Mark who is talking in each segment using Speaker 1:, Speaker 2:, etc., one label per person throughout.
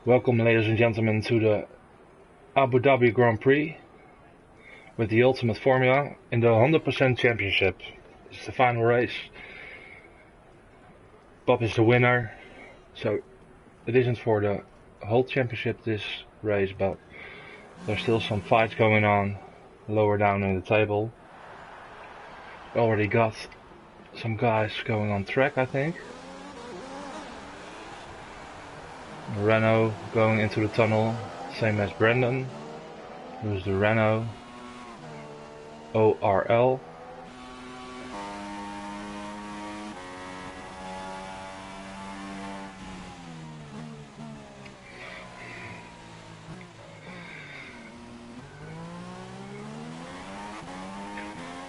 Speaker 1: Welcome, ladies and gentlemen, to the Abu Dhabi Grand Prix with the ultimate formula in the 100% championship. This is the final race. Bob is the winner, so it isn't for the whole championship this race, but there's still some fights going on lower down in the table. We already got some guys going on track, I think. Renault going into the tunnel, same as Brendan, who's the Renault ORL.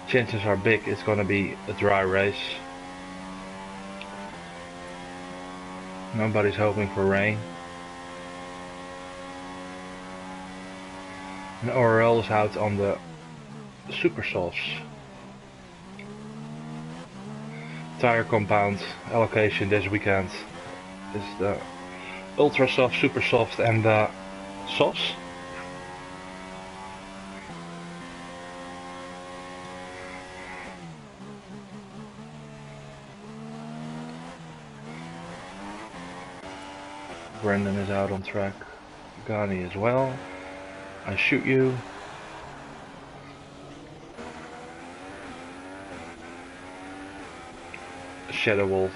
Speaker 1: Chances are big it's gonna be a dry race. Nobody's hoping for rain. And ORL is out on the super softs. Tire compound allocation this weekend is the ultra soft, super soft and the softs. Brendan is out on track. Ghani as well. I shoot you. Shadow Wolf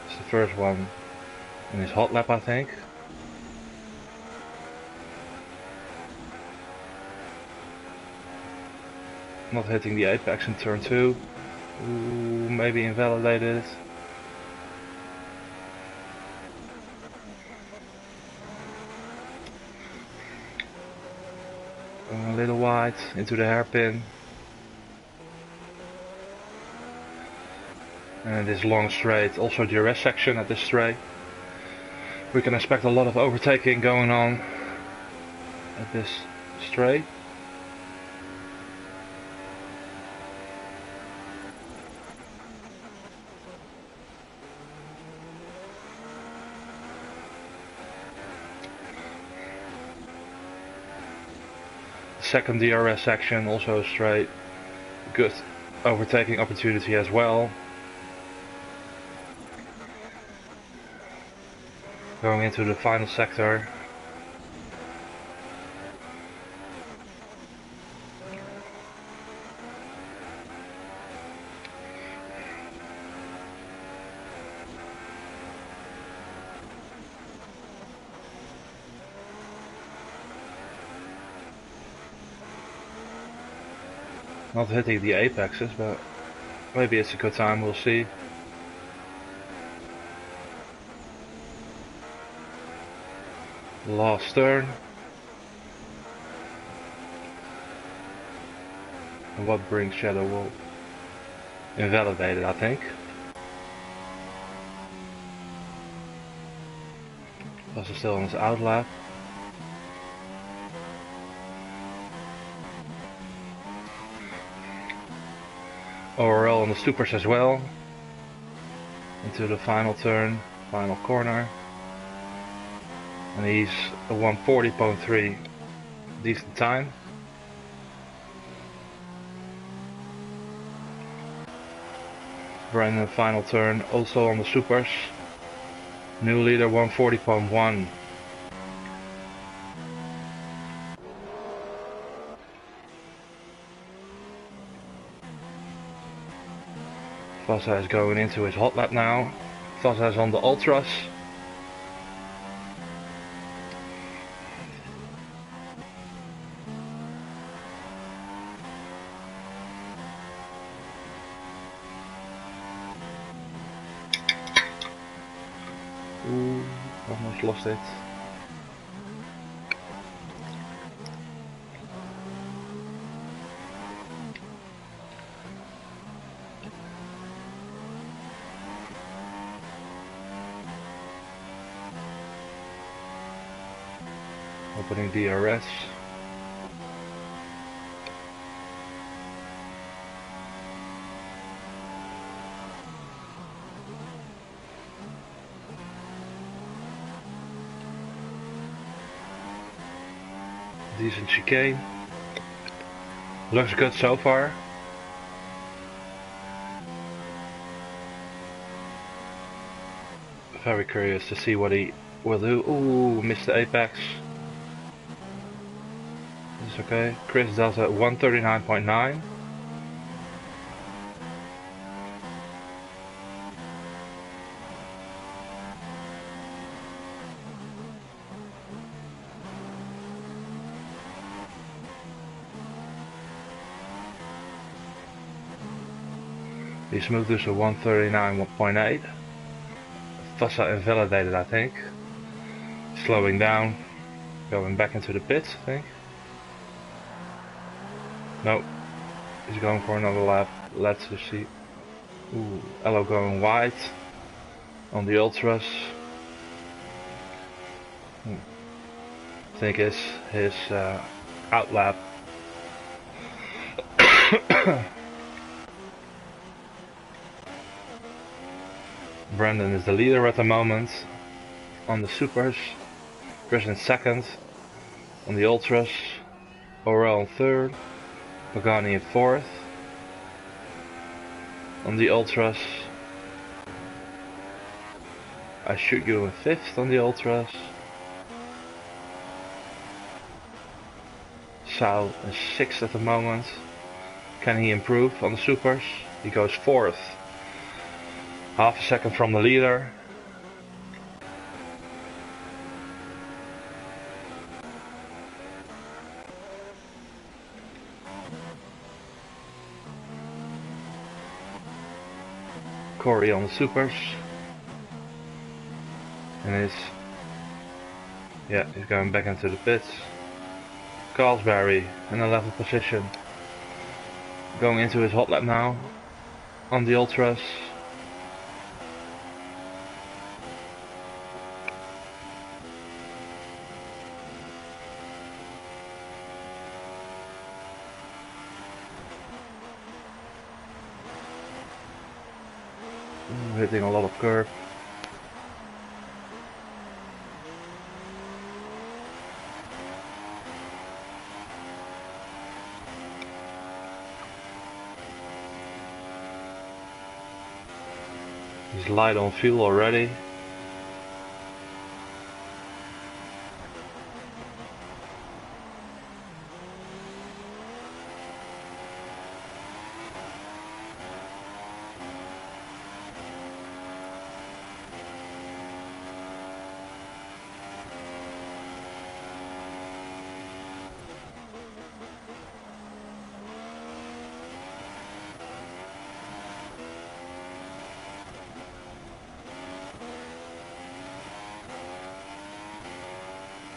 Speaker 1: is the first one in his hot lap, I think. Not hitting the apex in turn 2. Ooh, maybe invalidated. A little wide into the hairpin. And this long straight, also DRS section at this straight. We can expect a lot of overtaking going on at this straight. Second DRS section, also straight. Good overtaking opportunity as well. Going into the final sector. Not hitting the apexes, but maybe it's a good time, we'll see. Last turn. And what brings Shadow Wolf? Invalidated, I think. Was still on his outlap. ORL on the supers as well. Into the final turn, final corner. And he's a 140.3, decent time. Brandon final turn, also on the supers. New leader 140.1. Vasa is going into his hot lap now. Vasa is on the ultras. Ooh, almost lost it. Opening DRS. Decent chicane. Looks good so far. Very curious to see what he will do. Ooh, missed the apex. It's okay. Chris does at 139.9. He smoothed this to 139.8. Fassa invalidated, I think. Slowing down. Going back into the pits, I think. Nope. He's going for another lap. Let's just see. Ooh, Elo going wide on the ultras. I think it's his out lap. Brandon is the leader at the moment on the supers. Chris in second on the ultras. Orel in third. Pagani in fourth on the ultras. I shoot you in fifth on the ultras. Sal is sixth at the moment. Can he improve on the supers? He goes fourth. Half a second from the leader. Corey on the supers. And he's going back into the pits. Carlsberry in 11th position. Going into his hot lap now on the ultras. Hitting a lot of curve. He's light on fuel already.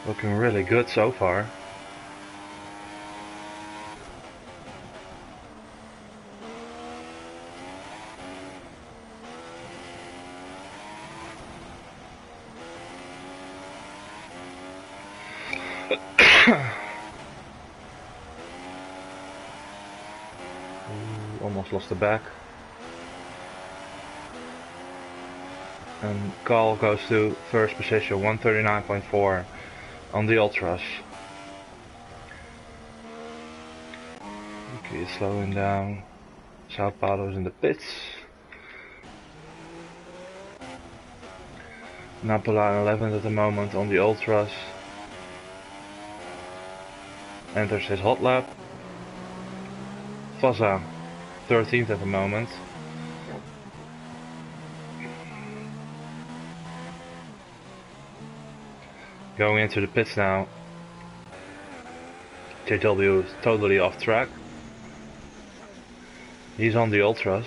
Speaker 1: Looking really good so far. Almost lost the back. And Carl goes to first position, 139.4 on the ultras. Okay, slowing down. Sao Paulo's in the pits. Napola 11th at the moment on the ultras. Enters his hot lap. Fassa 13th at the moment. Going into the pits now. JW is totally off track. He's on the ultras.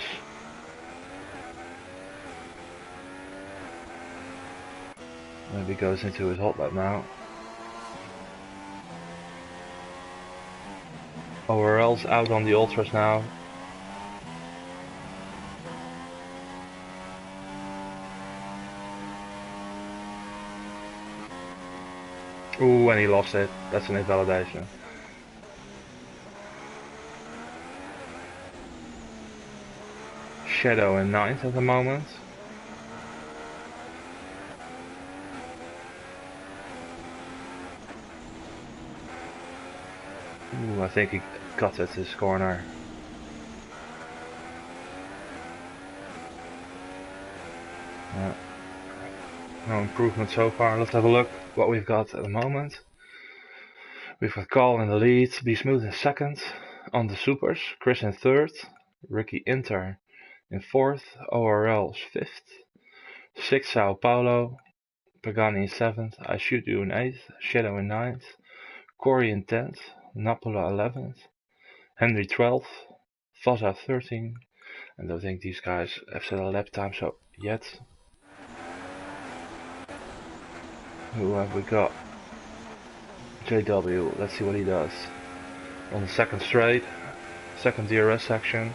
Speaker 1: Maybe goes into his hot lap now. ORL's out on the ultras now. Ooh, and he lost it. That's an invalidation. Shadow in 9th at the moment. Ooh, I think he got at this corner. No improvement so far. Let's have a look what we've got at the moment. We've got Carl in the lead, Be Smooth in second. On the supers, Chris in third, Ricky Inter in fourth, ORL fifth, sixth Sao Paulo, Pagani in seventh, I Shoot You in eighth, Shadow in ninth, Corey in 10th, Napola 11th, Henry 12th, Vaza 13th, and I don't think these guys have set a lap time so yet. Who have we got? JW, let's see what he does. On the second straight, second DRS section.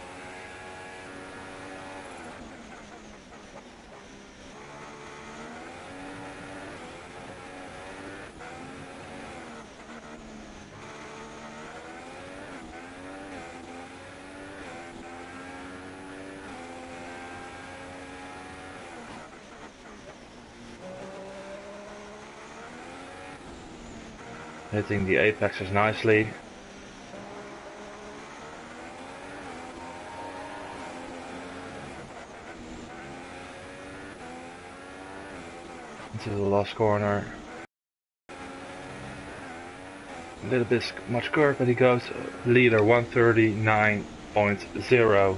Speaker 1: Hitting the apexes nicely. Into the last corner. A little bit much curve, but he goes leader 139.0.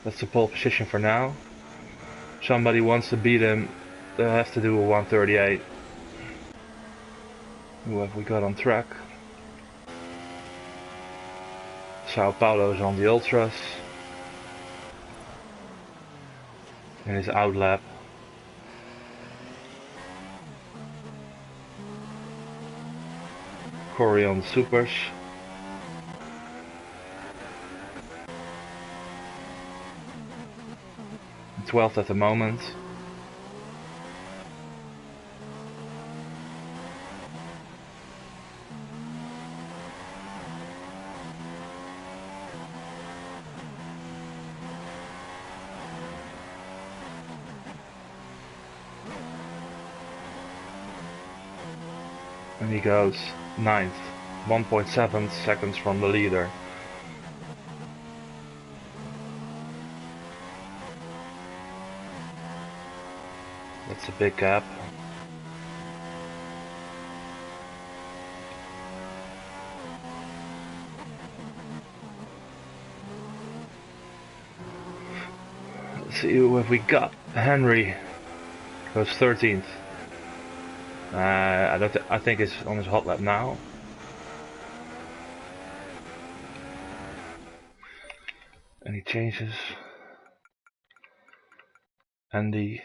Speaker 1: That's the pole position for now. Somebody wants to beat him, they'll have to do a 138. Who have we got on track? Sao Paulo's on the ultras. In his out lap. Corey on the supers. 12th at the moment. And he goes 9th, 1.7 seconds from the leader. That's a big gap. Let's see who have we got. Henry goes 13th. I think it's on his hot lap now. Any changes? Andy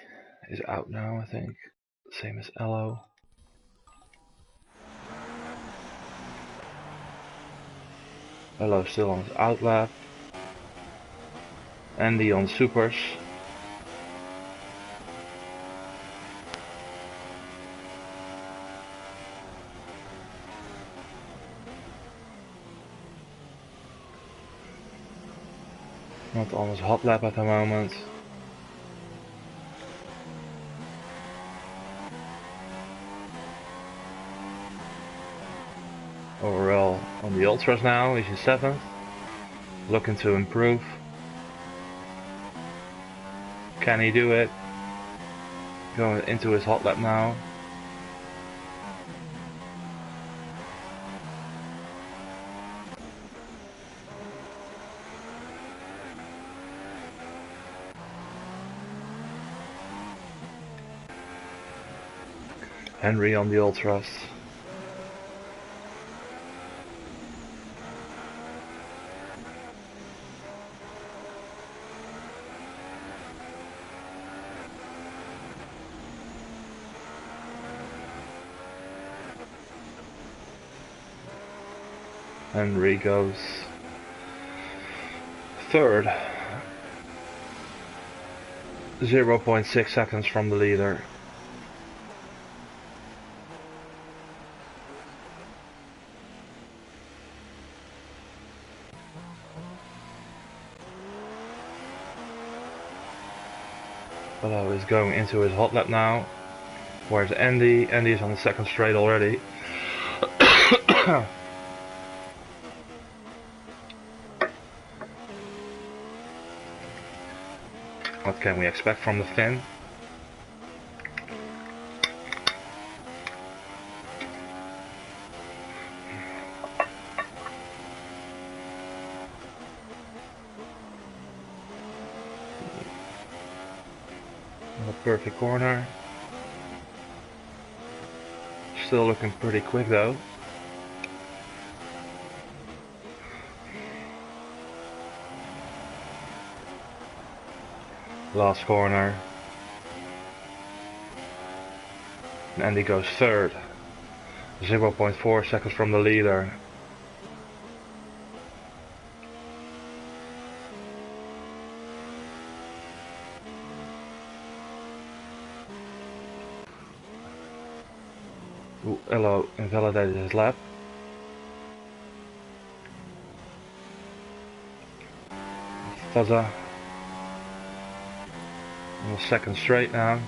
Speaker 1: is out now, I think. Same as Ello. Ello still on his out lap. Andy on supers. Not on his hot lap at the moment. Overall on the ultras now, he's in 7th. Looking to improve. Can he do it? Going into his hot lap now. Henry on the ultras. Henry goes 3rd. 0.6 seconds from the leader. Hello is going into his hot lap now. Where's Andy? Andy is on the 2nd straight already. What can we expect from the Finn? Not a perfect corner. Still looking pretty quick though. Last corner. And Andy goes third. 0.4 seconds from the leader. Ooh, Elo invalidated his lap. Fuzza. On the second straight now.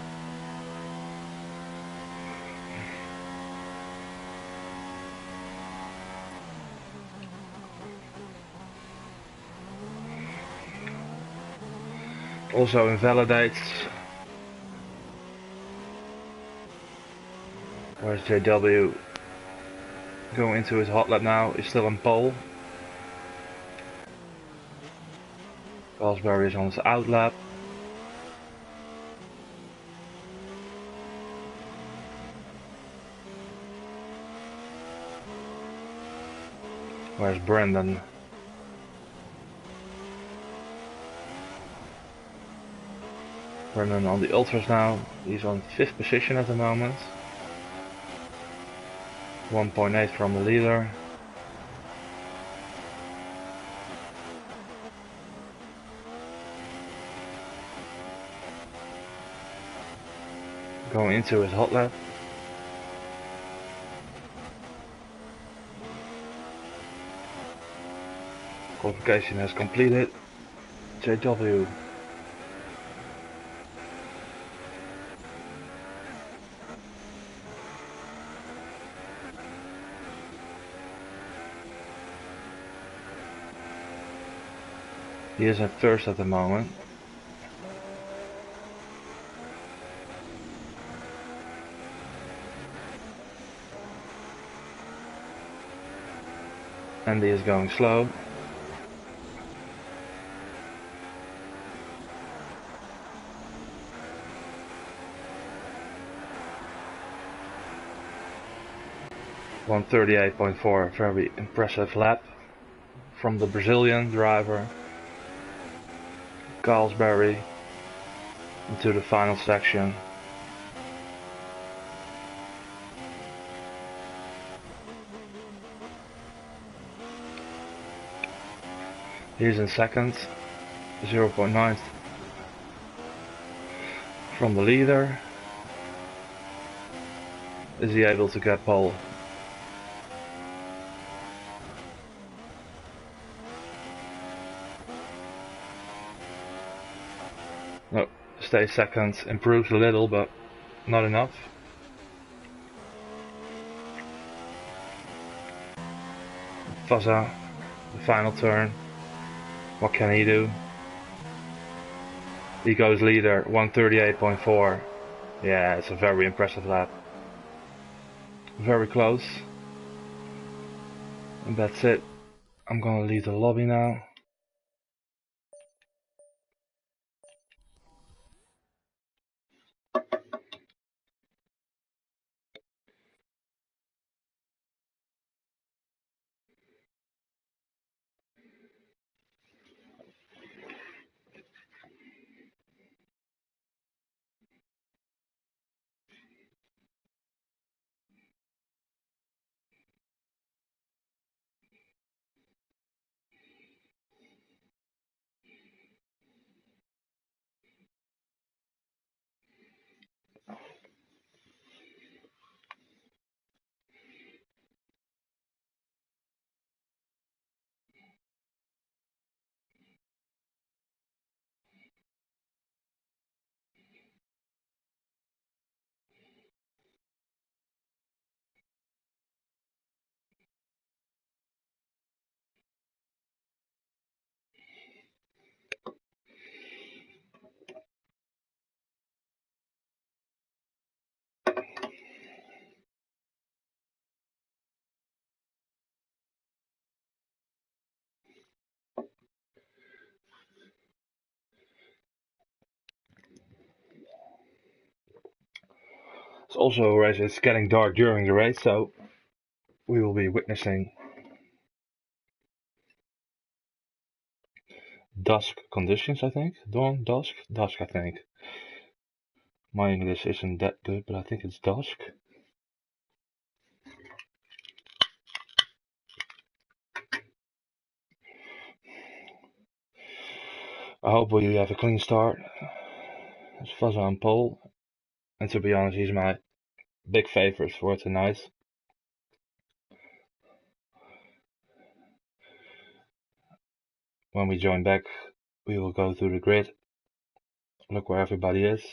Speaker 1: Also invalidates. Where's JW? Going into his hot lap now. He's still on pole. Galsbury is on his out lap. Where's Brendan? Brendan on the ultras now. He's on 5th position at the moment. 1.8 from the leader. Going into his hot lap. Qualification has completed. JW. He is at first at the moment. Andy is going slow. .138.4, very impressive lap from the Brazilian driver. Galsbury into the final section. He's in second, 0.9 from the leader. Is he able to get pole? No, stays second, improves a little, but not enough. Fuzza, the final turn. What can he do? He goes leader, 138.4. Yeah, it's a very impressive lap. Very close. And that's it. I'm gonna leave the lobby now. It's also a race. It's getting dark during the race, so we will be witnessing dusk conditions. I think dawn, dusk. I think my English isn't that good, but I think it's dusk. I hope we have a clean start. It's Fuzz on pole, and to be honest, he's my big favorite for tonight. When we join back, we will go through the grid, look where everybody is.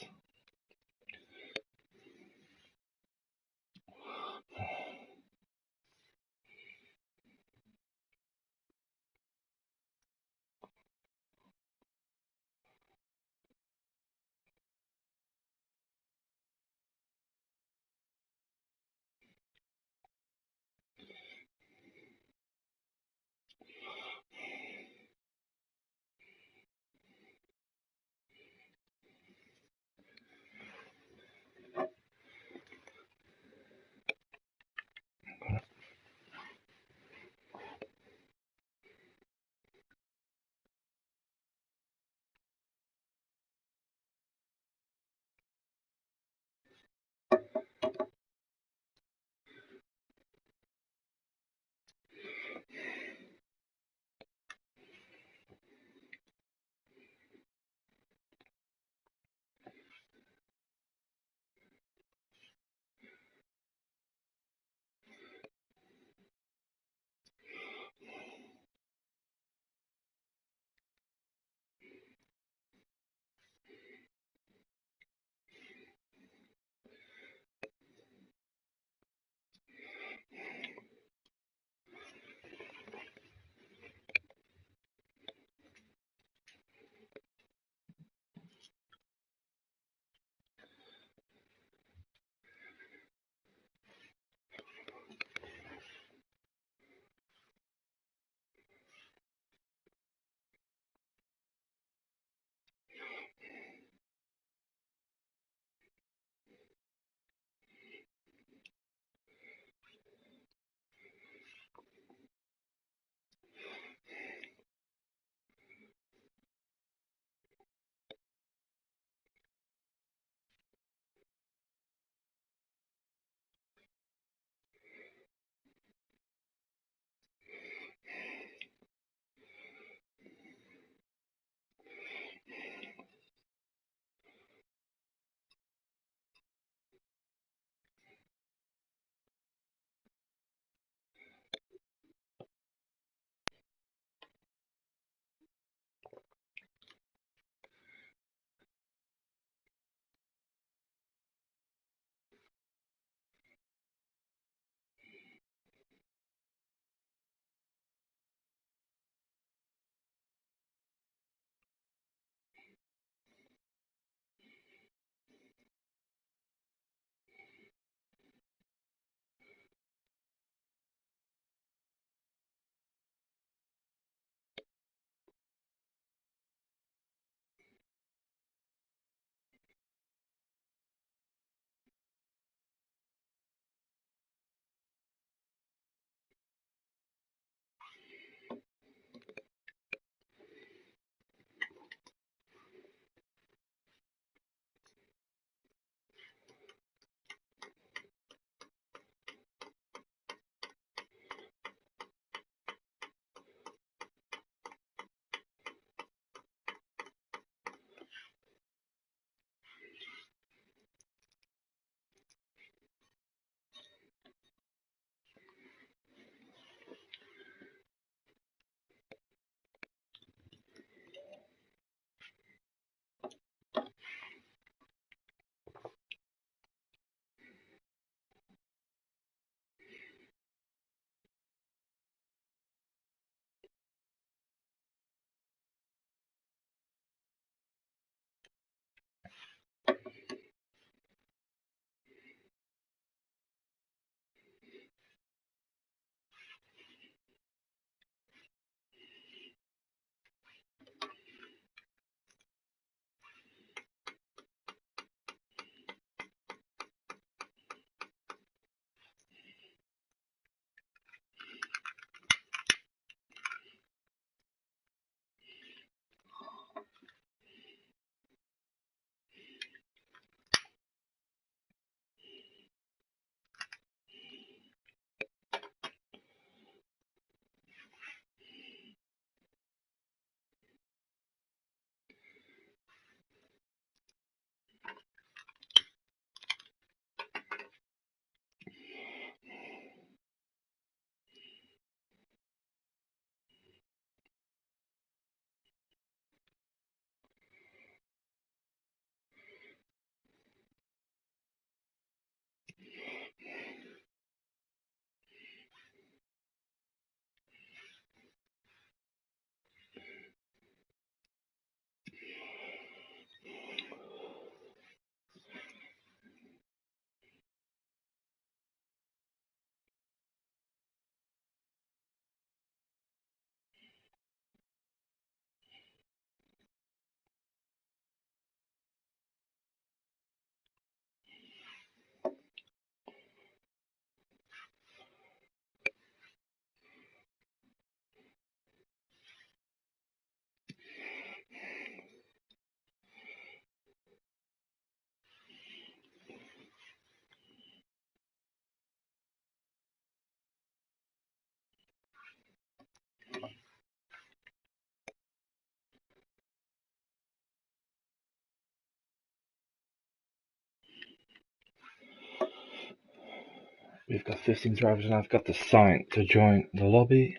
Speaker 1: We've got 15 drivers and I've got the sign to join the lobby.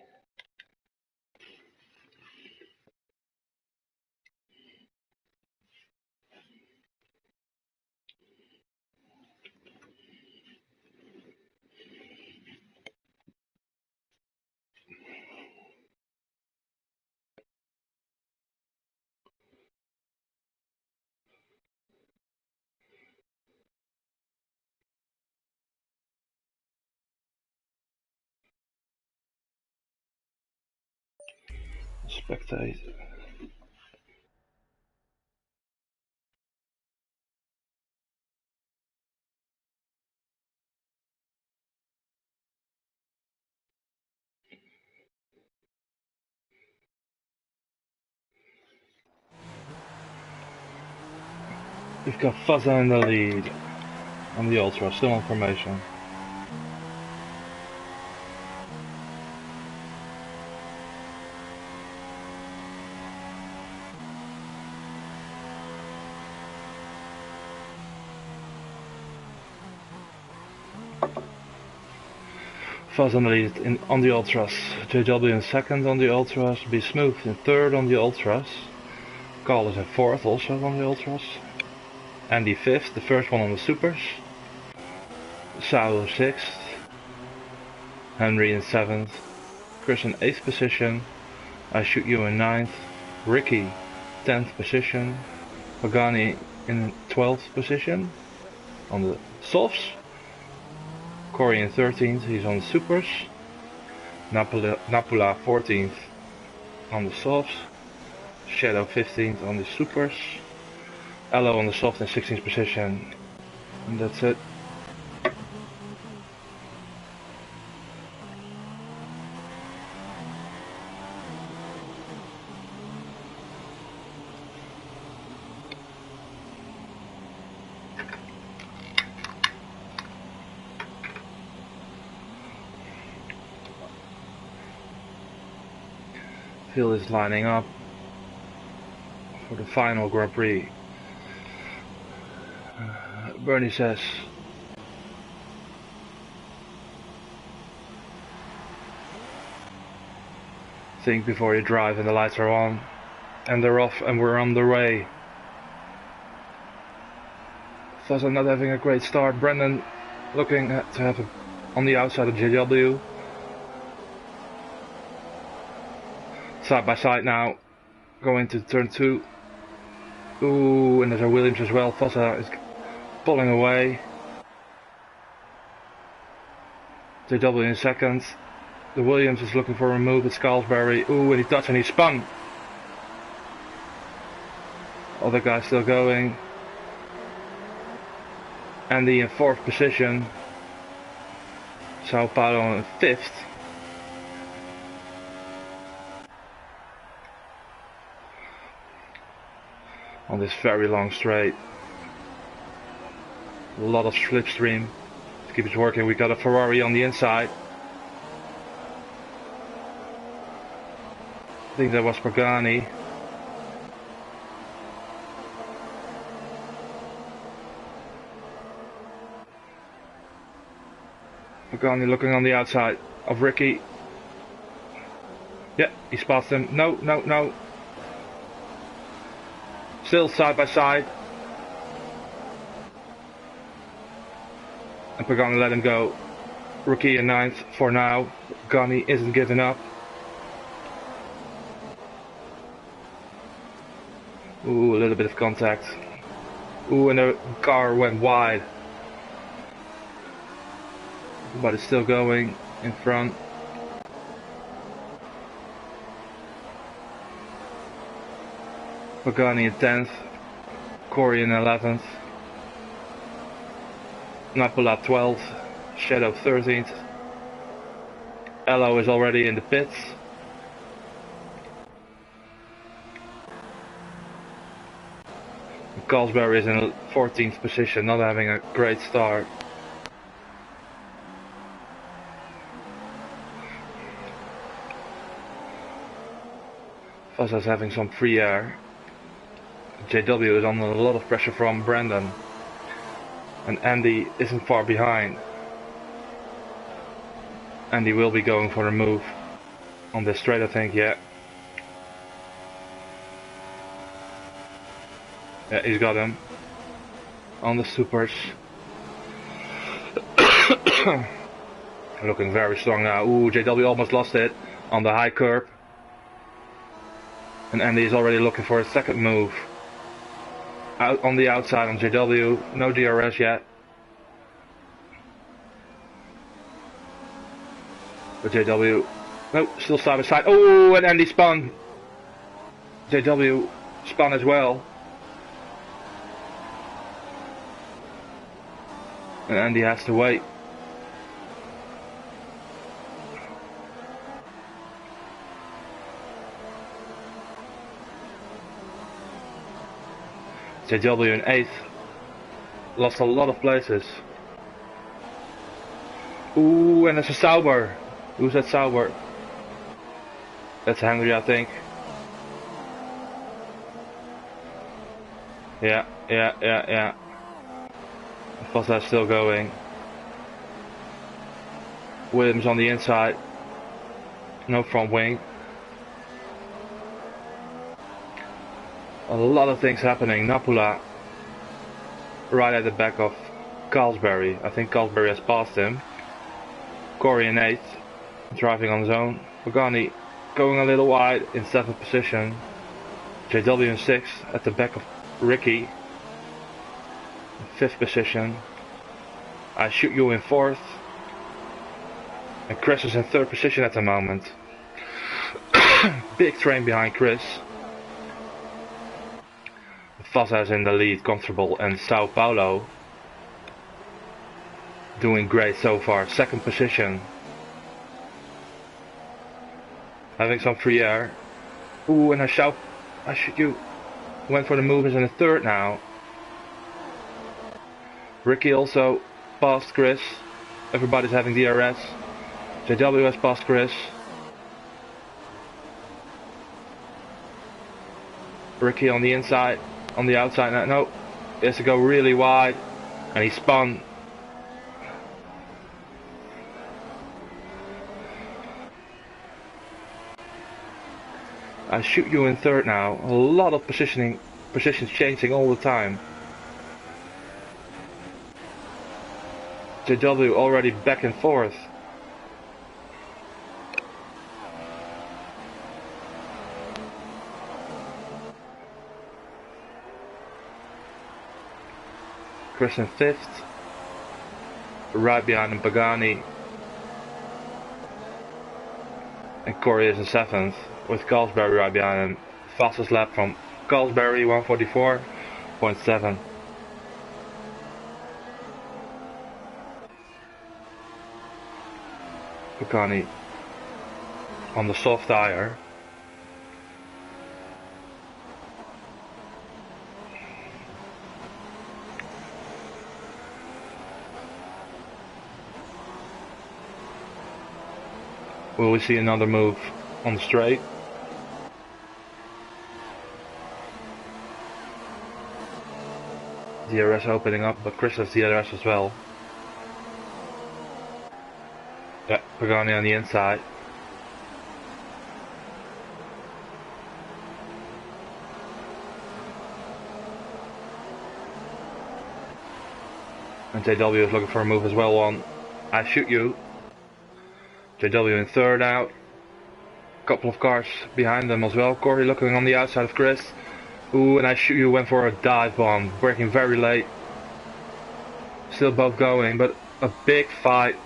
Speaker 1: Spectate. We've got Fuzza in the lead on the Ultra, still on formation. Fuzz on the lead on the Ultras, JW in second on the Ultras, Be Smooth in third on the Ultras, Carl is in fourth also on the Ultras, Andy fifth, the first one on the Supers, Sao sixth, Henry in seventh, Chris in eighth position, I Shoot You in ninth, Ricky 10th position, Pagani in 12th position on the Softs, Corey in 13th, he's on the Supers, Napula 14th on the Softs, Shadow 15th on the Supers, Elo on the Soft in 16th position, and that's it. Phil is lining up for the final Grand Prix. Bernie says, think before you drive, and the lights are on and they're off and we're on the way. Fuzza not having a great start. Brendan looking to have on the outside of JW. Side by side now, going to turn 2. Ooh, and there's a Williams as well. Fuzza is pulling away. JW in second. The Williams is looking for a move at Scalesbury. Ooh, and he touched and he spun. Other guy still going. Andy in 4th position. Sao Paulo in 5th. On this very long straight. A lot of slipstream. To keep it working, we got a Ferrari on the inside. I think that was Pagani. Pagani looking on the outside of Ricky. Yeah, he spots him. No, no, no. Still side by side. And Pagani let him go. Ricky in 9th for now. Pagani isn't giving up. Ooh, a little bit of contact. Ooh, and the car went wide. But it's still going in front. Pagani in 10th. Corey in 11th. Napula 12th. Shadow 13th. Elo is already in the pits. Galsbury is in 14th position, not having a great start. Fuzza's having some free air. JW is under a lot of pressure from Brandon. And Andy isn't far behind. And he will be going for a move on this straight, I think, yeah. Yeah, he's got him. On the supers. Looking very strong now. Ooh, JW almost lost it on the high curb. And Andy is already looking for a second move. Out on the outside on JW. No DRS yet. But JW, no, still side by side. Oh, and Andy spun. JW spun as well. And Andy has to wait. JW in 8th. Lost a lot of places. Ooh, and it's a Sauber. Who's that Sauber? That's Henry, I think. Yeah. Foster's still going. Williams on the inside. No front wing. A lot of things happening. Napula right at the back of Carlsberry. I think Carlsberry has passed him. Corey in 8th. Driving on his own. Pagani going a little wide in 7th position. JW in 6th at the back of Ricky. 5th position. I shoot you in 4th. And Chris is in 3rd position at the moment. Big train behind Chris. Fassa is in the lead, comfortable, and Sao Paulo doing great so far. 2nd position. Having some free air. Ooh, and I shoot you. Went for the move, is in the 3rd now. Ricky also passed Chris. Everybody's having DRS. JW has passed Chris. Ricky on the inside, on the outside now. No, he has to go really wide. And he spun. I shoot you in 3rd now. A lot of positions changing all the time. JW already back in 4th. Chris in 5th. Right behind him Pagani. And Corey is in 7th. With Carlsberry right behind him. Fastest lap from Carlsberry, 144.7. Pagani on the soft tire. Will we see another move on the straight? DRS opening up, but Chris has DRS as well. Yeah, Pagani on the inside. And JW is looking for a move as well on I Shoot You. JW in 3rd out. Couple of cars behind them as well. Corey looking on the outside of Chris. Ooh, and I Shoot You went for a dive bomb, braking very late. Still both going, but a big fight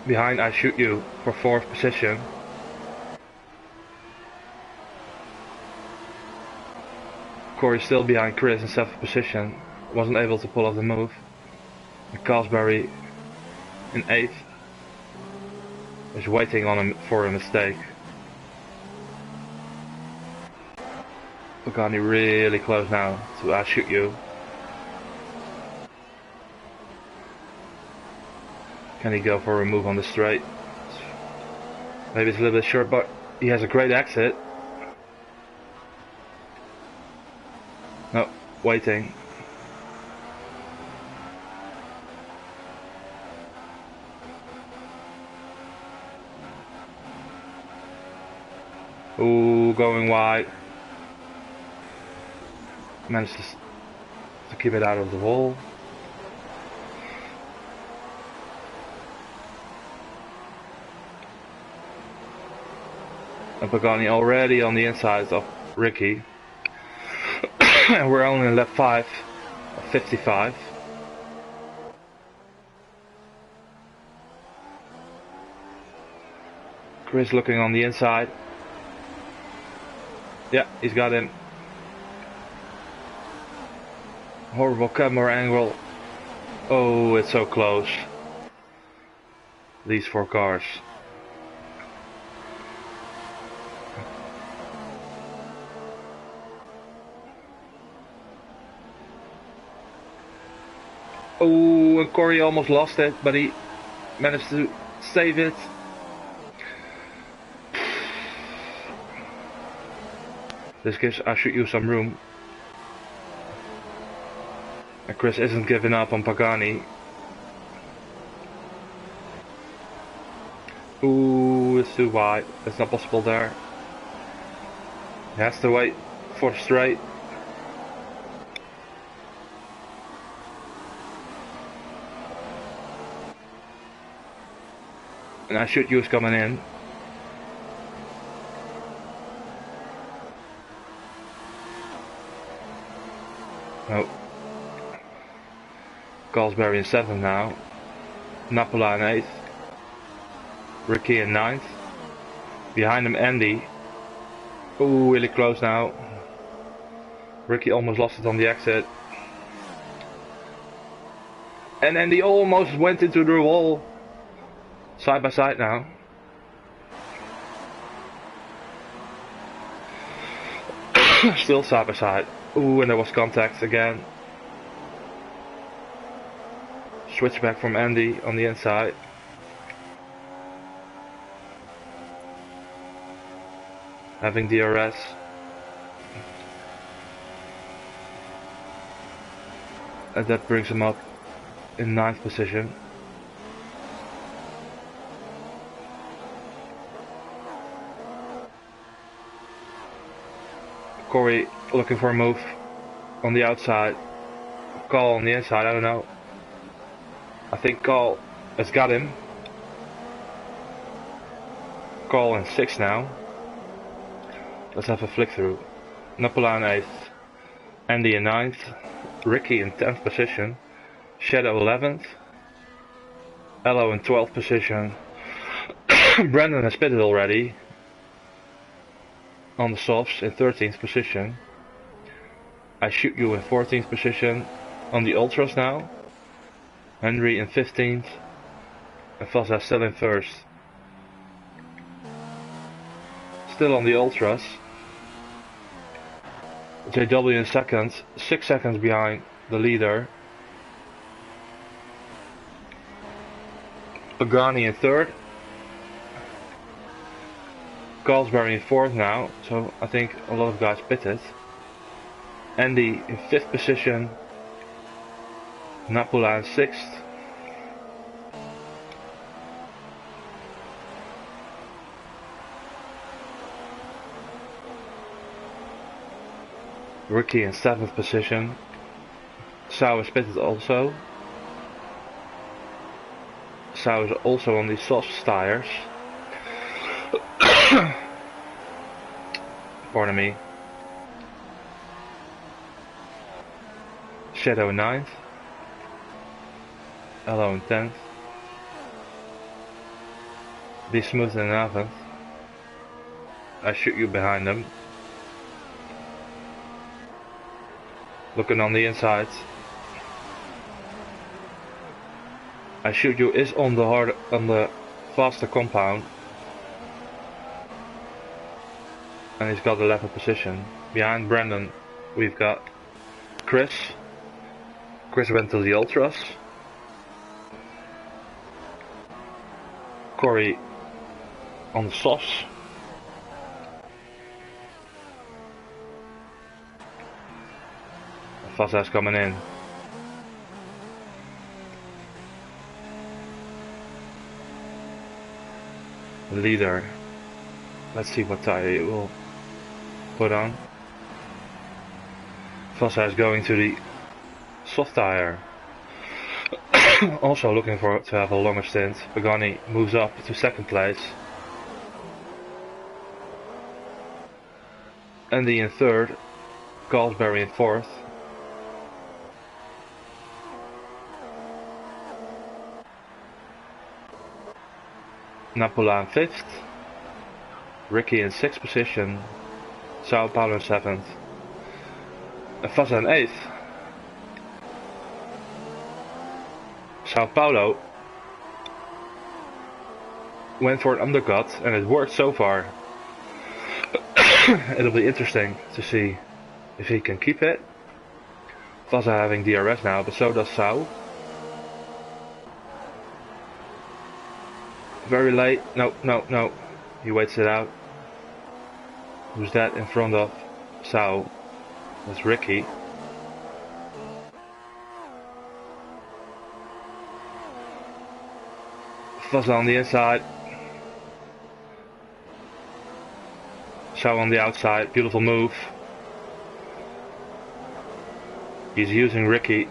Speaker 1: behind I Shoot You for 4th position. Corey still behind Chris in 7th position. Wasn't able to pull off the move. And Carlsberry in 8th. Is waiting on him for a mistake. Pagani really close now to I Shoot You. Can he go for a move on the straight? Maybe it's a little bit short, but he has a great exit. No, waiting. Ooh, going wide. Managed to keep it out of the wall. And Pagani already on the inside of Ricky. And we're only in lap 5 of 55. Chris looking on the inside. Yeah, he's got him. Horrible camera angle. Oh, it's so close. These 4 cars. Oh, and Corey almost lost it, but he managed to save it. This gives I should use some room. And Chris isn't giving up on Pagani. Ooh, it's too wide. It's not possible there. He has to wait for the straight. And I should use coming in. No. Galsbury in 7th now. Napola in 8th. Ricky in 9th. Behind him Andy. Ooh, really close now. Ricky almost lost it on the exit. And Andy almost went into the wall. Side by side now. Still side by side. Ooh, and there was contact again. Switchback from Andy on the inside. Having DRS. And that brings him up in 9th position. Corey looking for a move on the outside. Call on the inside, I don't know. I think Call has got him. Call in 6th now. Let's have a flick through. Napola in 8th. Andy in 9th. Ricky in 10th position. Shadow 11th. Ello in 12th position. Brandon has pitted already. On the softs in 13th position. I shoot you in 14th position. On the ultras now. Henry in 15th. And Fazza still in 1st. Still on the ultras. JW in 2nd. 6 seconds behind the leader. Pagani in 3rd. Galsbury in 4th now, so I think a lot of guys pitted. Andy in 5th position. Napola in 6th. Ricky in 7th position. Sau is pitted also. Sau is also on the soft tires. Pardon me. Shadow in 9th. Hello in 10th. Be smooth in 11th. I shoot you behind them. Looking on the inside. I shoot you is on the faster compound. And he's got the 11th position. Behind Brandon we've got Chris. Chris went to the ultras. Corey on the softs. Fazza's coming in. The leader Let's see what tire it will put on. Vasa is going to the soft tire. Also looking for to have a longer stint. Pagani moves up to second place. Andy in third. Galsbury in fourth. Napola in fifth. Ricky in sixth position. Sao Paulo in seventh. And Vasa in eighth. Sao Paulo went for an undercut and it worked so far. It'll be interesting to see if he can keep it. Vasa having DRS now, but so does Sao. Very late. No. He waits it out. Who's that in front of Sao? That's Ricky. Vasa on the inside. Sao on the outside. Beautiful move. He's using Ricky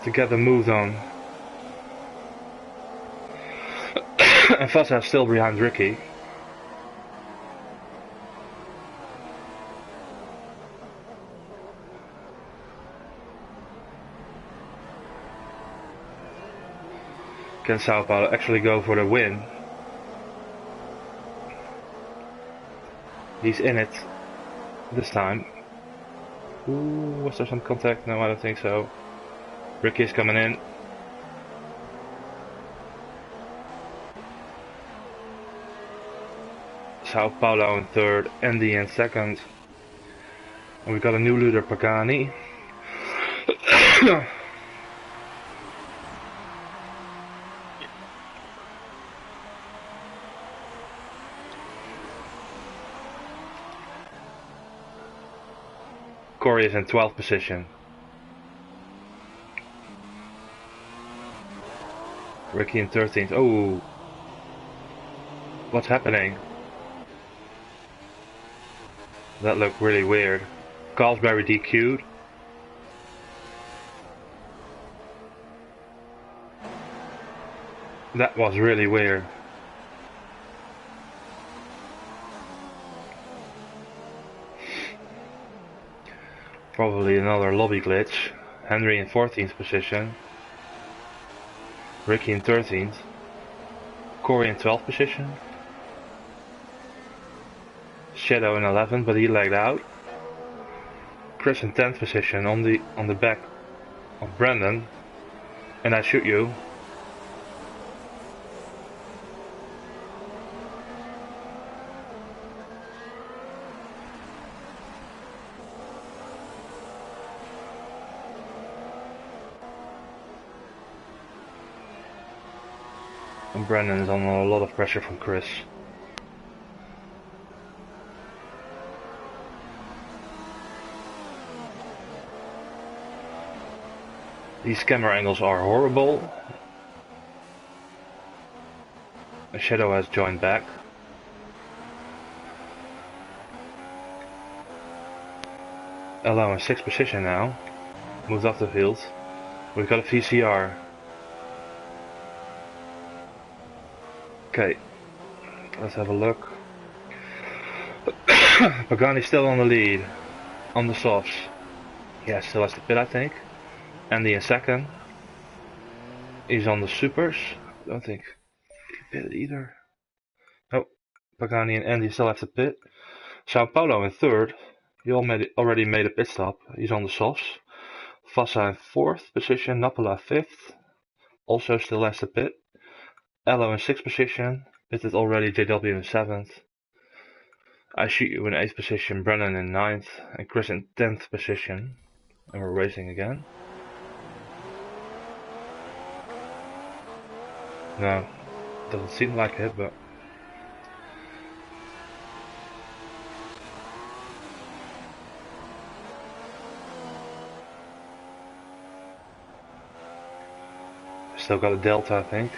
Speaker 1: to get the move on. And Vasa is still behind Ricky. Can Sao Paulo actually go for the win? He's in it this time. Ooh, was there some contact? No, I don't think so. Ricky is coming in. Sao Paulo in third, Andy in second. And we got a new leader, Pagani. Corey is in 12th position. Ricky in 13th. Oh, what's happening? That looked really weird. Galsbury DQ'd. That was really weird. Probably another lobby glitch. Henry in 14th position. Ricky in 13th. Corey in 12th position. Shadow in 11th, but he lagged out. Chris in 10th position on the back of Brandon. And I shoot you. And Brandon is under a lot of pressure from Chris. These camera angles are horrible. A Shadow has joined back. Elo in 6th position now. Moved off the field. We've got a VCR. Okay, let's have a look. Pagani still on the lead. On the softs. Yeah, still has the pit, I think. Andy in second. He's on the supers. I don't think he pitted either. Oh, Pagani and Andy still have the pit. Sao Paulo in third. He already made a pit stop. He's on the softs. Vasa in 4th position. Napola 5th. Also still has the pit. Elo in 6th position. Pitted already. JW in 7th. I shoot you in 8th position. Brennan in 9th. And Chris in 10th position. And we're racing again. No, doesn't seem like it, but still got a delta, I think.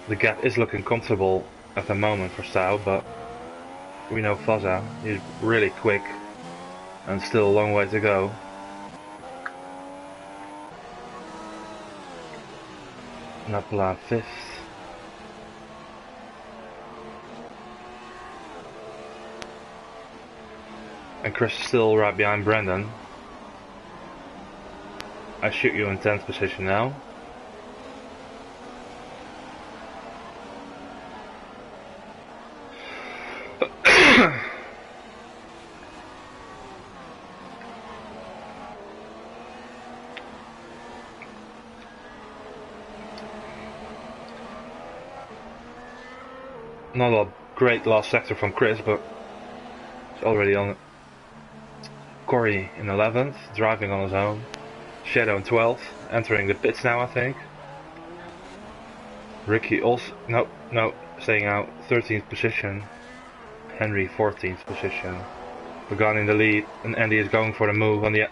Speaker 1: The gap is looking comfortable at the moment for Sau, but we know Fazza is really quick and still a long way to go. Napla 5th. And Chris is still right behind Brendan. I shoot you in 10th position now. Not a great last sector from Chris, but it's already on it. Corey in 11th, driving on his own. Shadow in 12th, entering the pits now, I think. Ricky also, no, staying out, 13th position. Henry 14th position. Pagan in the lead, and Andy is going for the move on the...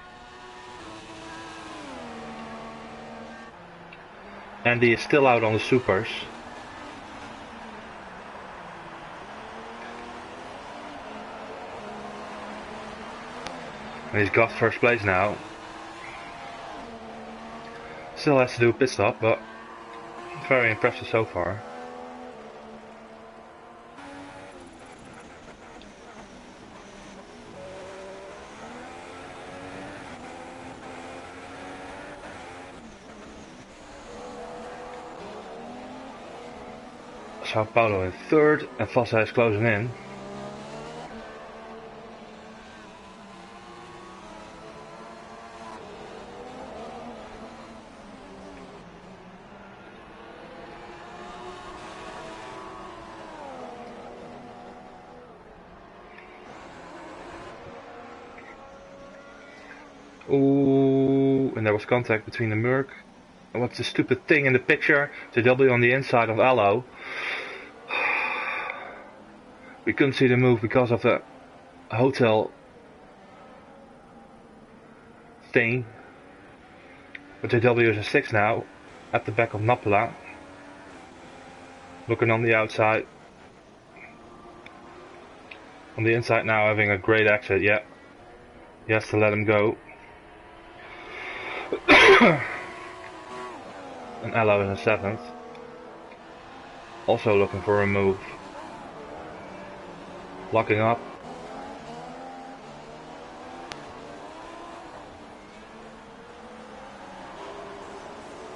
Speaker 1: Andy is still out on the supers. And he's got first place now. Still has to do a pit stop, but very impressive so far. Sao Paulo in 3rd, and Fossa is closing in. Ooh, and there was contact between the Merc. And what's the stupid thing in the picture? The W on the inside of Allo. We couldn't see the move because of the hotel thing. But JW is a 6 now, at the back of Napola. Looking on the outside. On the inside now, having a great exit, yeah. He has to let him go. And Allo in the 7th. Also looking for a move. Locking up.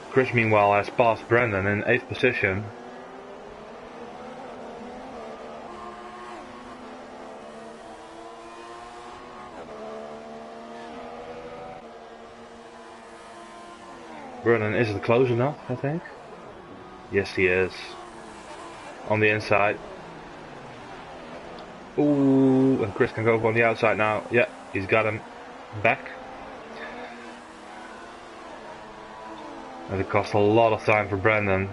Speaker 1: Chris meanwhile has passed Brendan in 8th position. Brendan isn't close enough, I think. Yes, he is. On the inside. Ooh, and Chris can go on the outside now. Yeah, he's got him back. And it cost a lot of time for Brendan.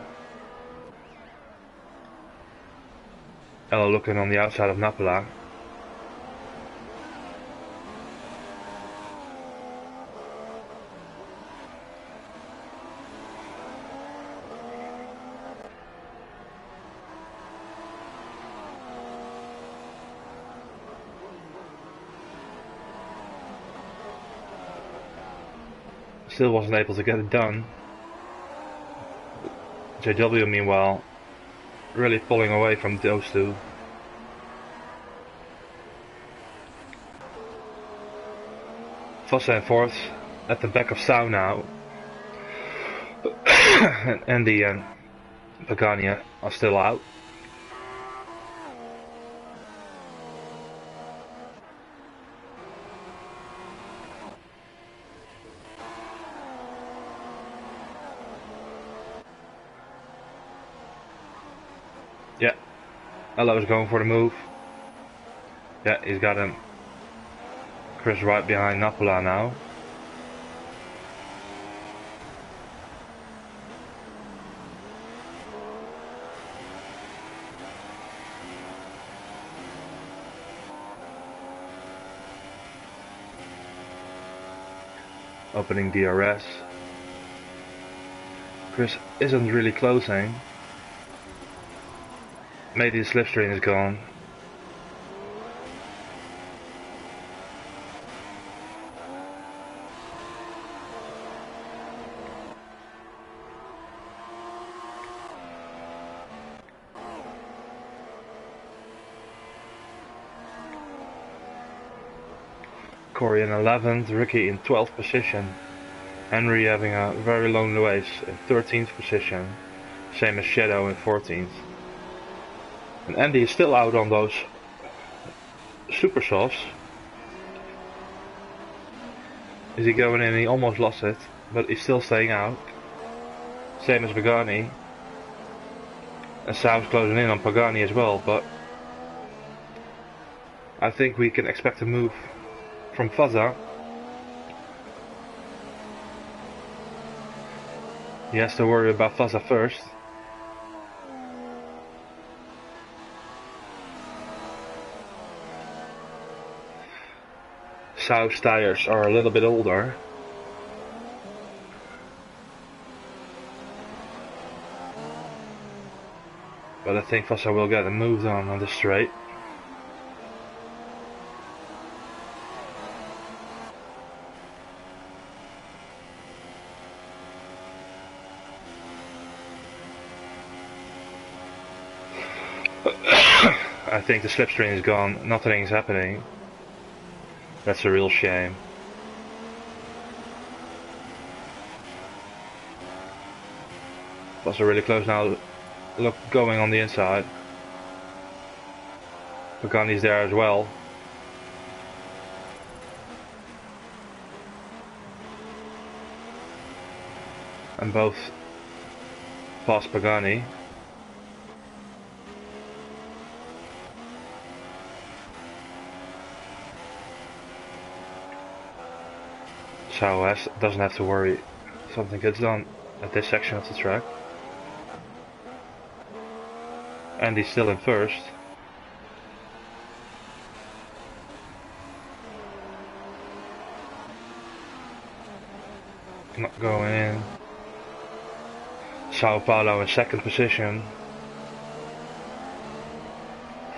Speaker 1: Ella looking on the outside of Napola. Still wasn't able to get it done. JW meanwhile really pulling away from those two. Fossa in 4th, at the back of Sau now. And Andy and Pagania are still out. Yeah, Ella is going for the move. Yeah, he's got him. Chris right behind Napola now. Opening DRS. Chris isn't really closing. Maybe the slipstream is gone. Corey in 11th, Ricky in 12th position. Henry having a very lonely race in 13th position. Same as Shadow in 14th. And Andy is still out on those super softs. Is he going in? He almost lost it, but he's still staying out. Same as Pagani. And Sau's closing in on Pagani as well, but I think we can expect a move from Fazza. He has to worry about Fazza first. Sau's tires are a little bit older. But I think Fazza will get a move on the straight. I think the slipstream is gone, nothing is happening. That's a real shame. Fazza really close now. Look, going on the inside. Pagani's there as well. And both past Pagani. So doesn't have to worry. Something gets done at this section of the track. And he's still in first. Not going in. Sao Paulo in second position.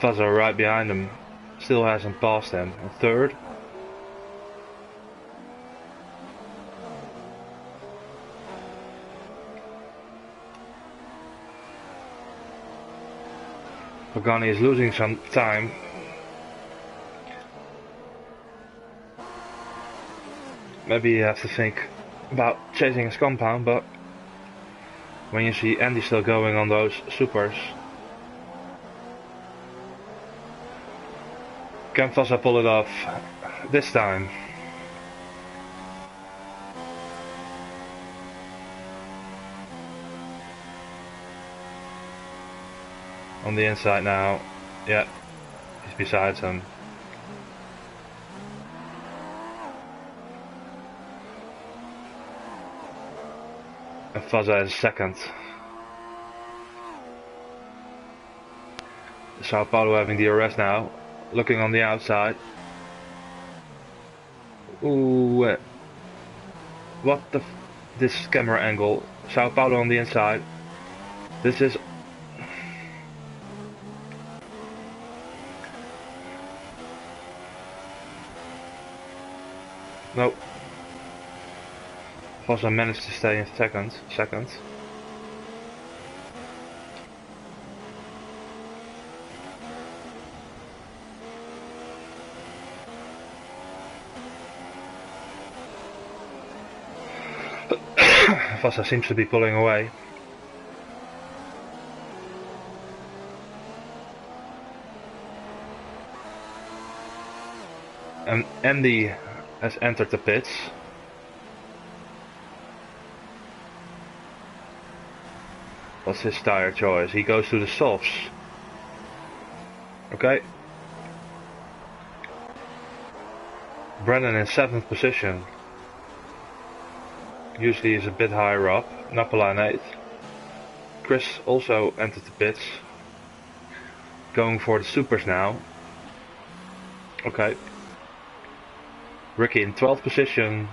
Speaker 1: Fazza right behind him. Still hasn't passed him. In third. Pagani is losing some time. Maybe you have to think about chasing his compound, but when you see Andy still going on those supers, can Fazza pull it off this time? On the inside now, yeah, he's beside him. And Fazza is second. Sao Paulo having the arrest now, looking on the outside. Ooh, what the this camera angle. Sao Paulo on the inside. This is nope. Fazza managed to stay in second. Fazza seems to be pulling away. And Andy has entered the pits. What's his tire choice? He goes to the softs. Okay. Brennan in 7th position. Usually he's a bit higher up. Napala in 8th. Chris also entered the pits. Going for the supers now. Okay. Ricky in 12th position.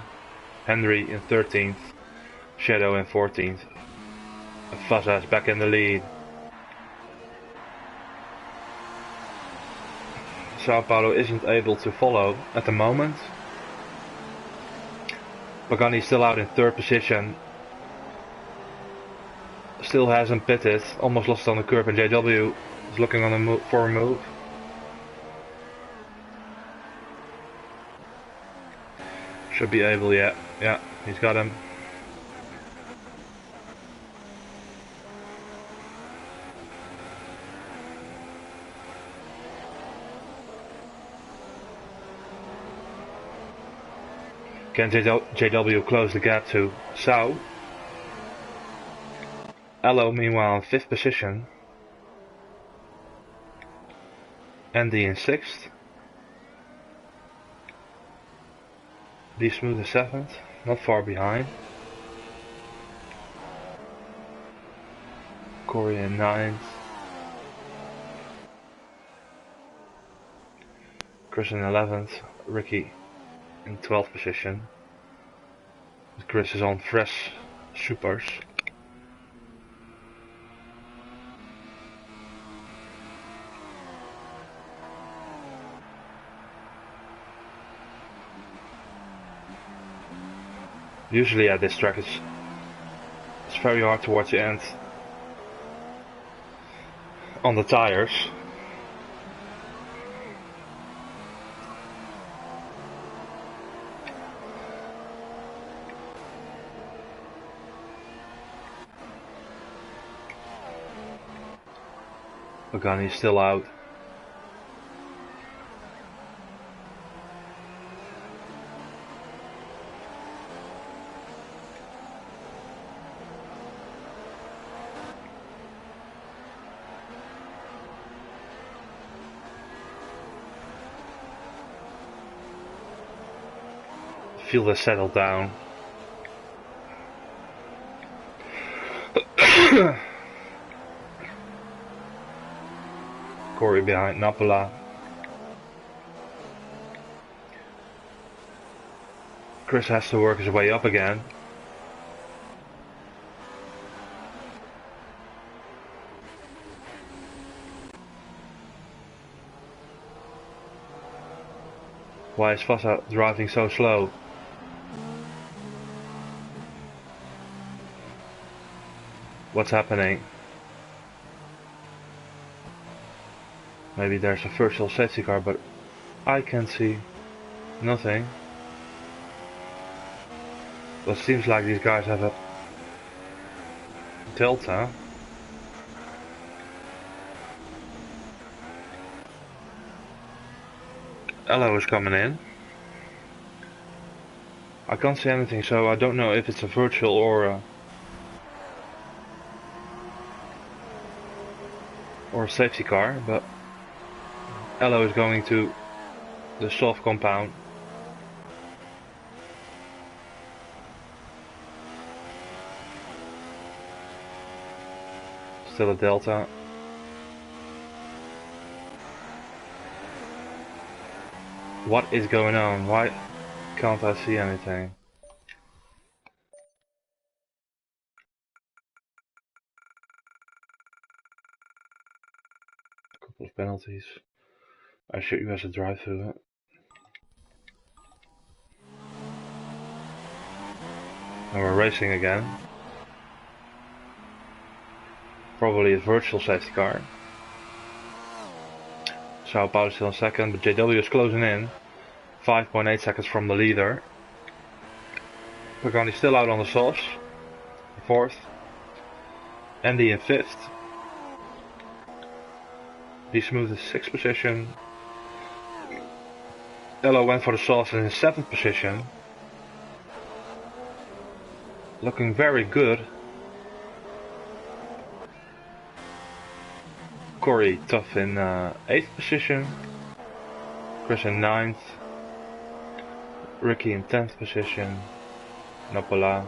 Speaker 1: Henry in 13th. Shadow in 14th. Fazza is back in the lead. Sao Paulo isn't able to follow at the moment. Pagani still out in third position. Still hasn't pitted. Almost lost on the curb, and JW is looking on for a move. Should be able, yeah. Yeah, he's got him. Can JW close the gap to Sao? Elo meanwhile in 5th position. Andy in 6th. D Smooth in 7th, not far behind. Corey in 9th. Chris in 11th. Ricky in 12th position. Chris is on fresh supers. Usually at this track it's very hard towards the end on the tires. Pagani's still out. Field has settled down. Corey behind Napola. Chris has to work his way up again. Why is Vasa driving so slow? What's happening? Maybe there's a virtual safety car, but I can see nothing. Well, it seems like these guys have a delta. Elo is coming in. I can't see anything, so I don't know if it's a virtual or a safety car, but Elo is going to the soft compound. Still a delta. What is going on? Why can't I see anything? Couple of penalties. I shoot you as a drive through it. And we're racing again. Probably a virtual safety car. Sao Paulo still in second, but JW is closing in. 5.8 seconds from the leader. Pagani still out on the sauce. 4th. Andy in 5th. D Smooth in 6th position. Elo went for the sauce in 7th position. Looking very good. Corey TUF in 8th position. Chris in 9th. Ricky in 10th position. Napola.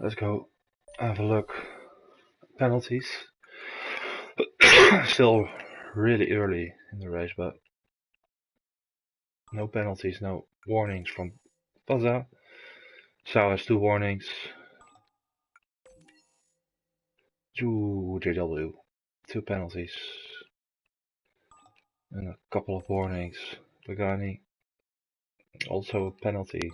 Speaker 1: let's go have a look. Penalties. Still really early in the race, but no penalties, no warnings from Pazza. Sao has 2 warnings. JW, 2 penalties. And a couple of warnings. Pagani, also a penalty.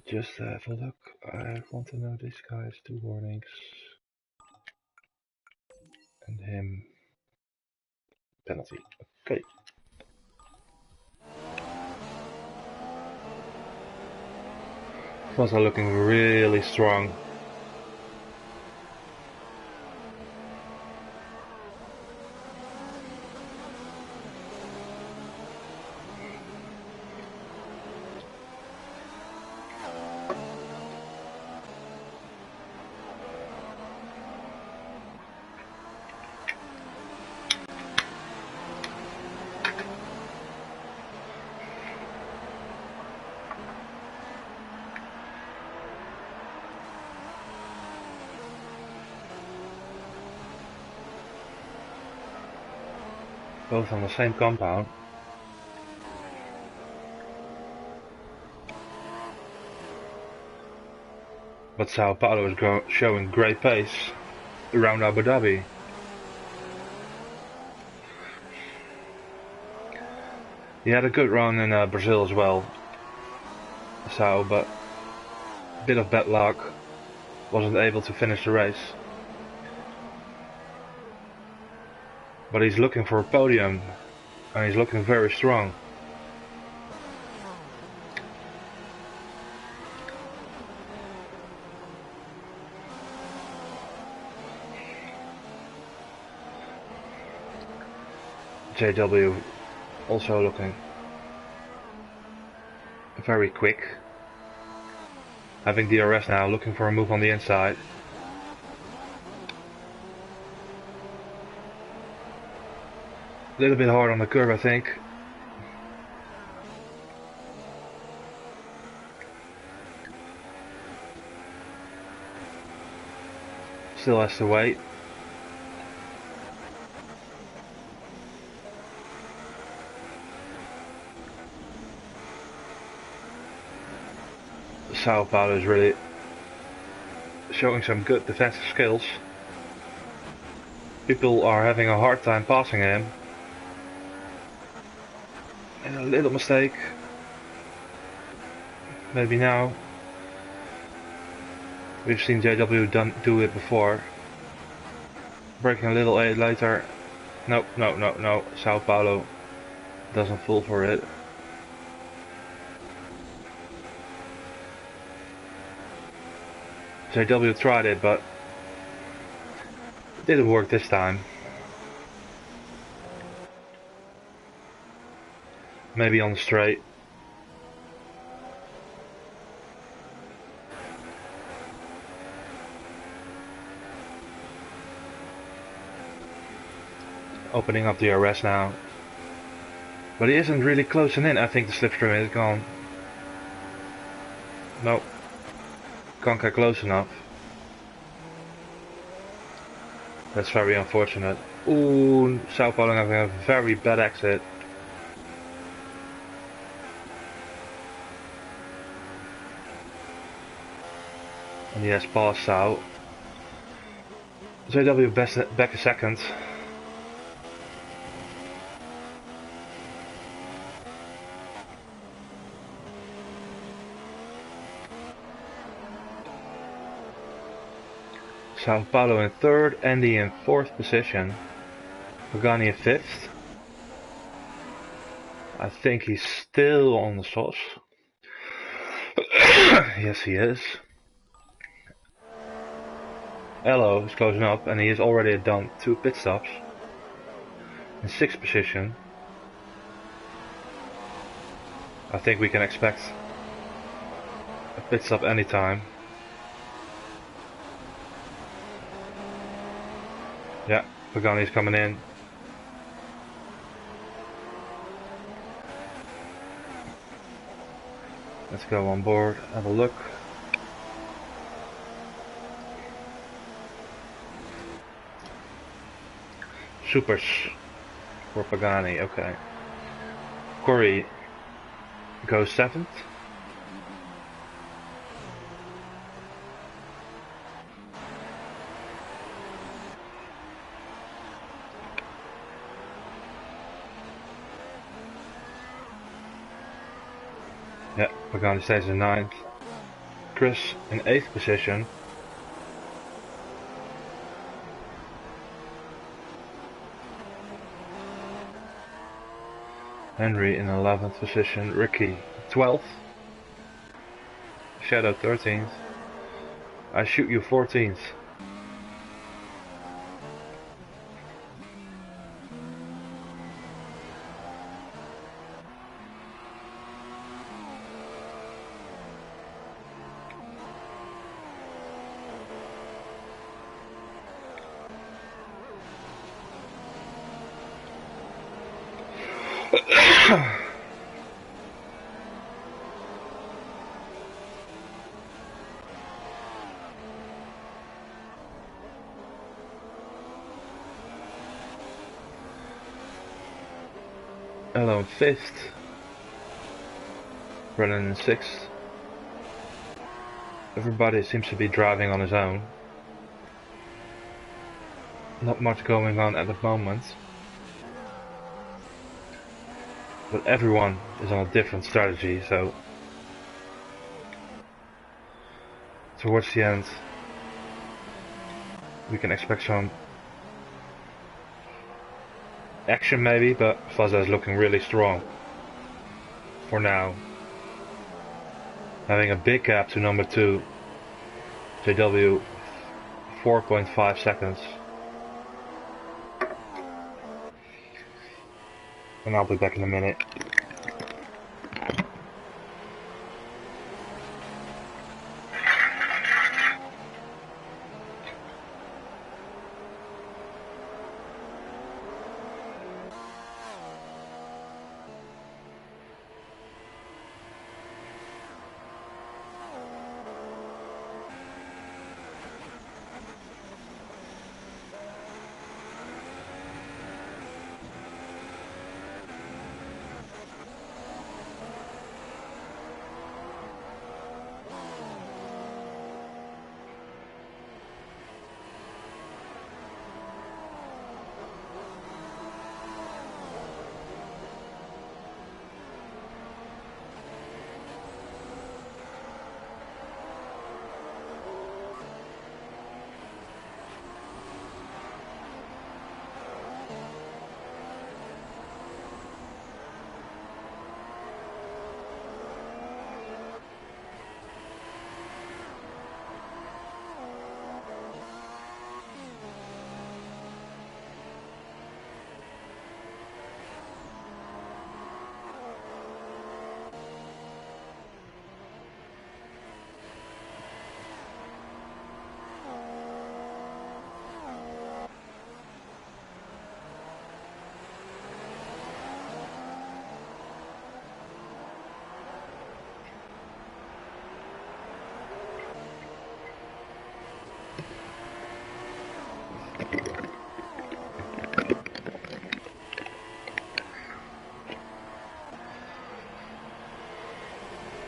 Speaker 1: Just have a look. I want to know this guy has 2 warnings. And him, penalty. Okay. Pazza looking really strong. Both on the same compound. But Sao Paulo is showing great pace around Abu Dhabi. He had a good run in Brazil as well, Sao, but a bit of bad luck. Wasn't able to finish the race. But he's looking for a podium, and he's looking very strong. JW also looking very quick. Having DRS now, looking for a move on the inside. A little bit hard on the curve, I think. Still has to wait. Sao Paulo is really showing some good defensive skills. People are having a hard time passing him. And a little mistake. Maybe now. We've seen JW do it before. Breaking a little later. No. Sao Paulo doesn't fall for it. JW tried it, but it didn't work this time. Maybe on the straight. Opening up the DRS now. But he isn't really closing in. I think the slipstream is gone. Nope. Can't get close enough. That's very unfortunate. Ooh, Sao Paulo having a very bad exit. And he has passed out. JW back a second. Sao Paulo in 3rd, Andy in 4th position, Pagani in 5th. I think he's still on the sauce. Yes, he is. Elo is closing up, and he has already done 2 pit stops. In 6th position. I think we can expect a pit stop anytime. Yeah, Pagani's coming in. Let's go on board, have a look. Supers for Pagani, okay. Corey goes 7th. Yeah, Pagani stays in 9th. Chris in 8th position. Henry in 11th position. Ricky 12th. Shadow 13th. I shoot you 14th. Hello in 5th. Brennan in 6th. Everybody seems to be driving on his own. Not much going on at the moment. But everyone is on a different strategy, so towards the end we can expect some action maybe, but Fazza is looking really strong for now. Having a big gap to number 2, JW, 4.5 seconds. And I'll be back in a minute.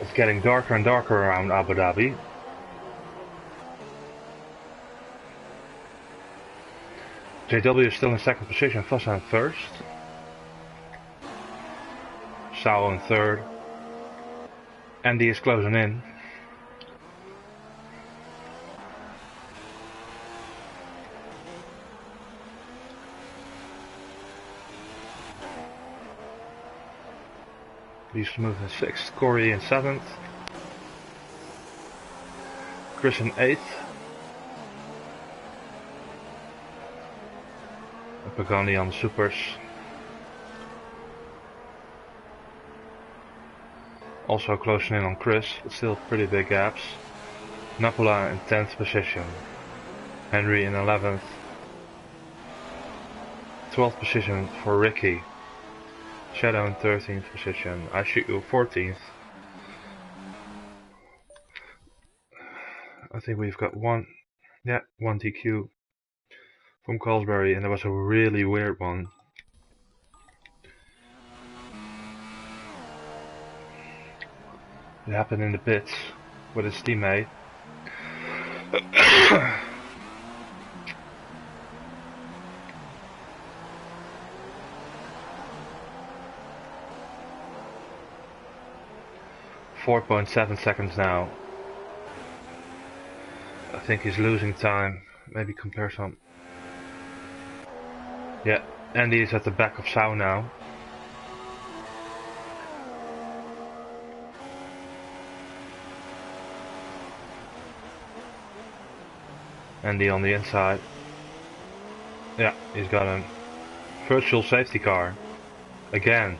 Speaker 1: It's getting darker and darker around Abu Dhabi. JW is still in 2nd position, Fossa in 1st. Sao in 3rd. Andy is closing in. Lee Smooth in 6th, Corey in 7th. Chris in 8th. And Pagani on the supers. Also closing in on Chris, but still pretty big gaps. Napola in 10th position. Henry in 11th. 12th position for Ricky. Shadow in 13th position. I shoot you 14th. I think we've got one DQ. from Colesbury, and that was a really weird one. It happened in the pits with his teammate. 4.7 seconds now. I think he's losing time. Maybe compare some. Yeah, Andy is at the back of Sau now. Andy on the inside. Yeah, he's got a virtual safety car. Again.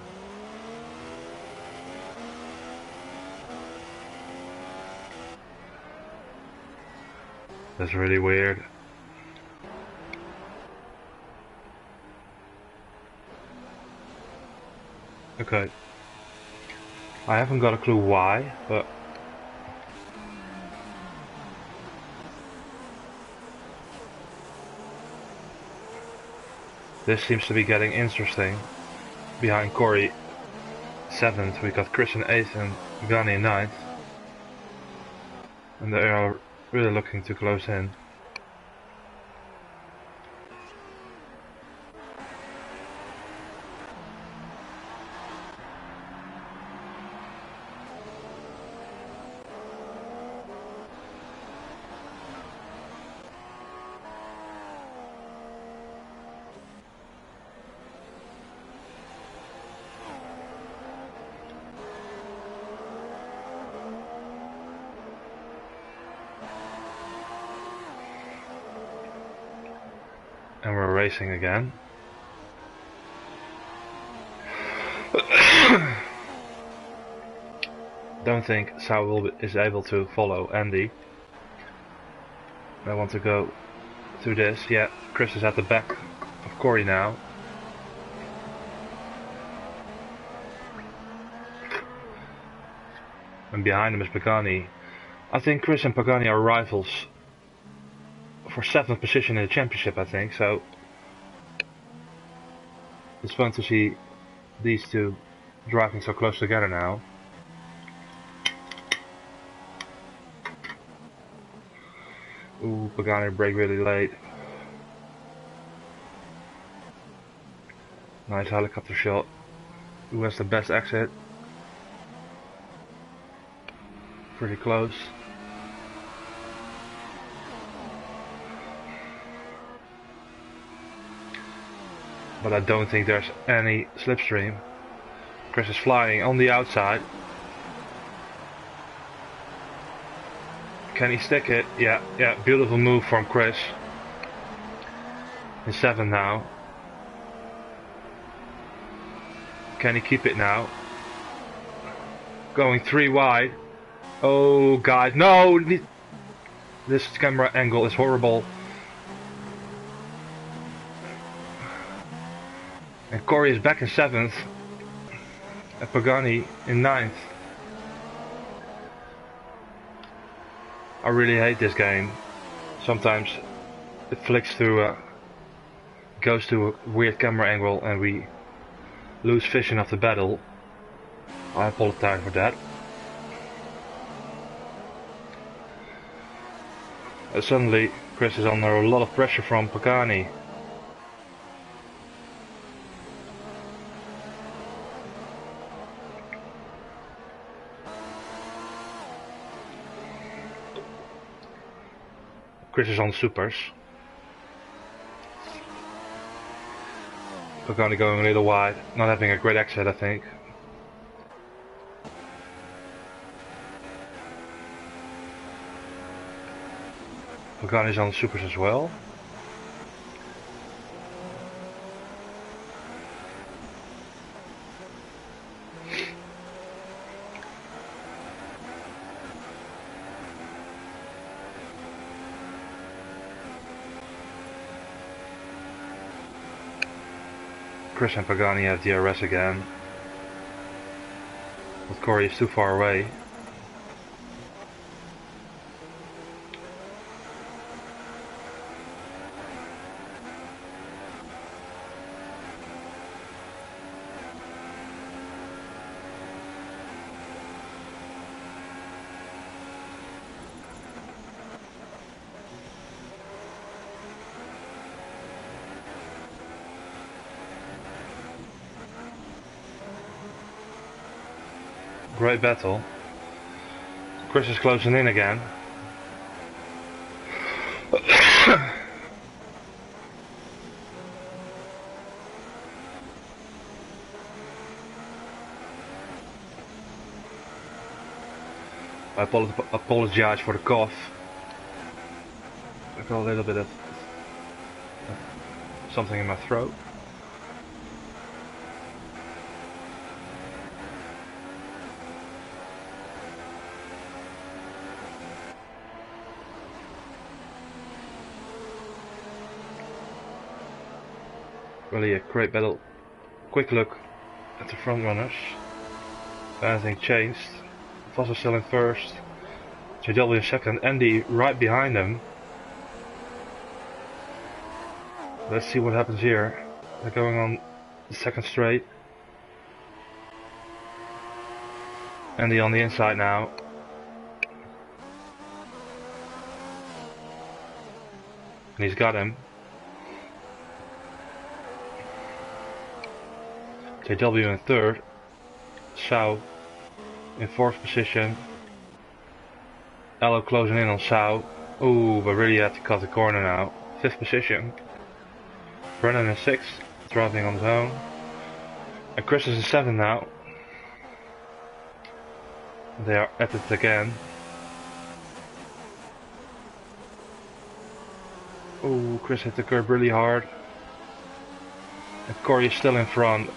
Speaker 1: That's really weird. Okay. I haven't got a clue why, but this seems to be getting interesting. Behind Corey 7th, we got Chris in 8th and Gani in 9th. And they are really looking to close in. And we're racing again. Don't think Sau is able to follow Andy. I want to go through this. Yeah, Chris is at the back of Corey now. And behind him is Pagani. I think Chris and Pagani are rivals for 7th position in the championship, I think, so it's fun to see these two driving so close together now. Ooh, Pagani brake really late. Nice helicopter shot. Who has the best exit? Pretty close. But I don't think there's any slipstream. Chris is flying on the outside. Can he stick it? Yeah, beautiful move from Chris. In 7th now. Can he keep it now? Going 3 wide. Oh guys, no! This camera angle is horrible. And Corey is back in 7th. And Pagani in 9th. I really hate this game. Sometimes it flicks through, goes to a weird camera angle and we lose vision of the battle. I apologize for that. Suddenly Chris is under a lot of pressure from Pagani. Chris is on supers. Pagani going a little wide, not having a great exit, I think. Pagani is on supers as well. Chris and Pagani have DRS again. But Corey is too far away. Great battle. Chris is closing in again. I apologize for the cough. I got a little bit of something in my throat. Really a great battle. Quick look at the front runners. Anything changed? Foster still in first. JW in second. Andy right behind him. Let's see what happens here. They're going on the second straight. Andy on the inside now. And he's got him. JW in third. Sao in fourth position. Elo closing in on Sao. Ooh, but really had to cut the corner now. Fifth position. Brennan in sixth, driving on his own. And Chris is in seventh now. They are at it again. Ooh, Chris hit the curb really hard. And Corey is still in front.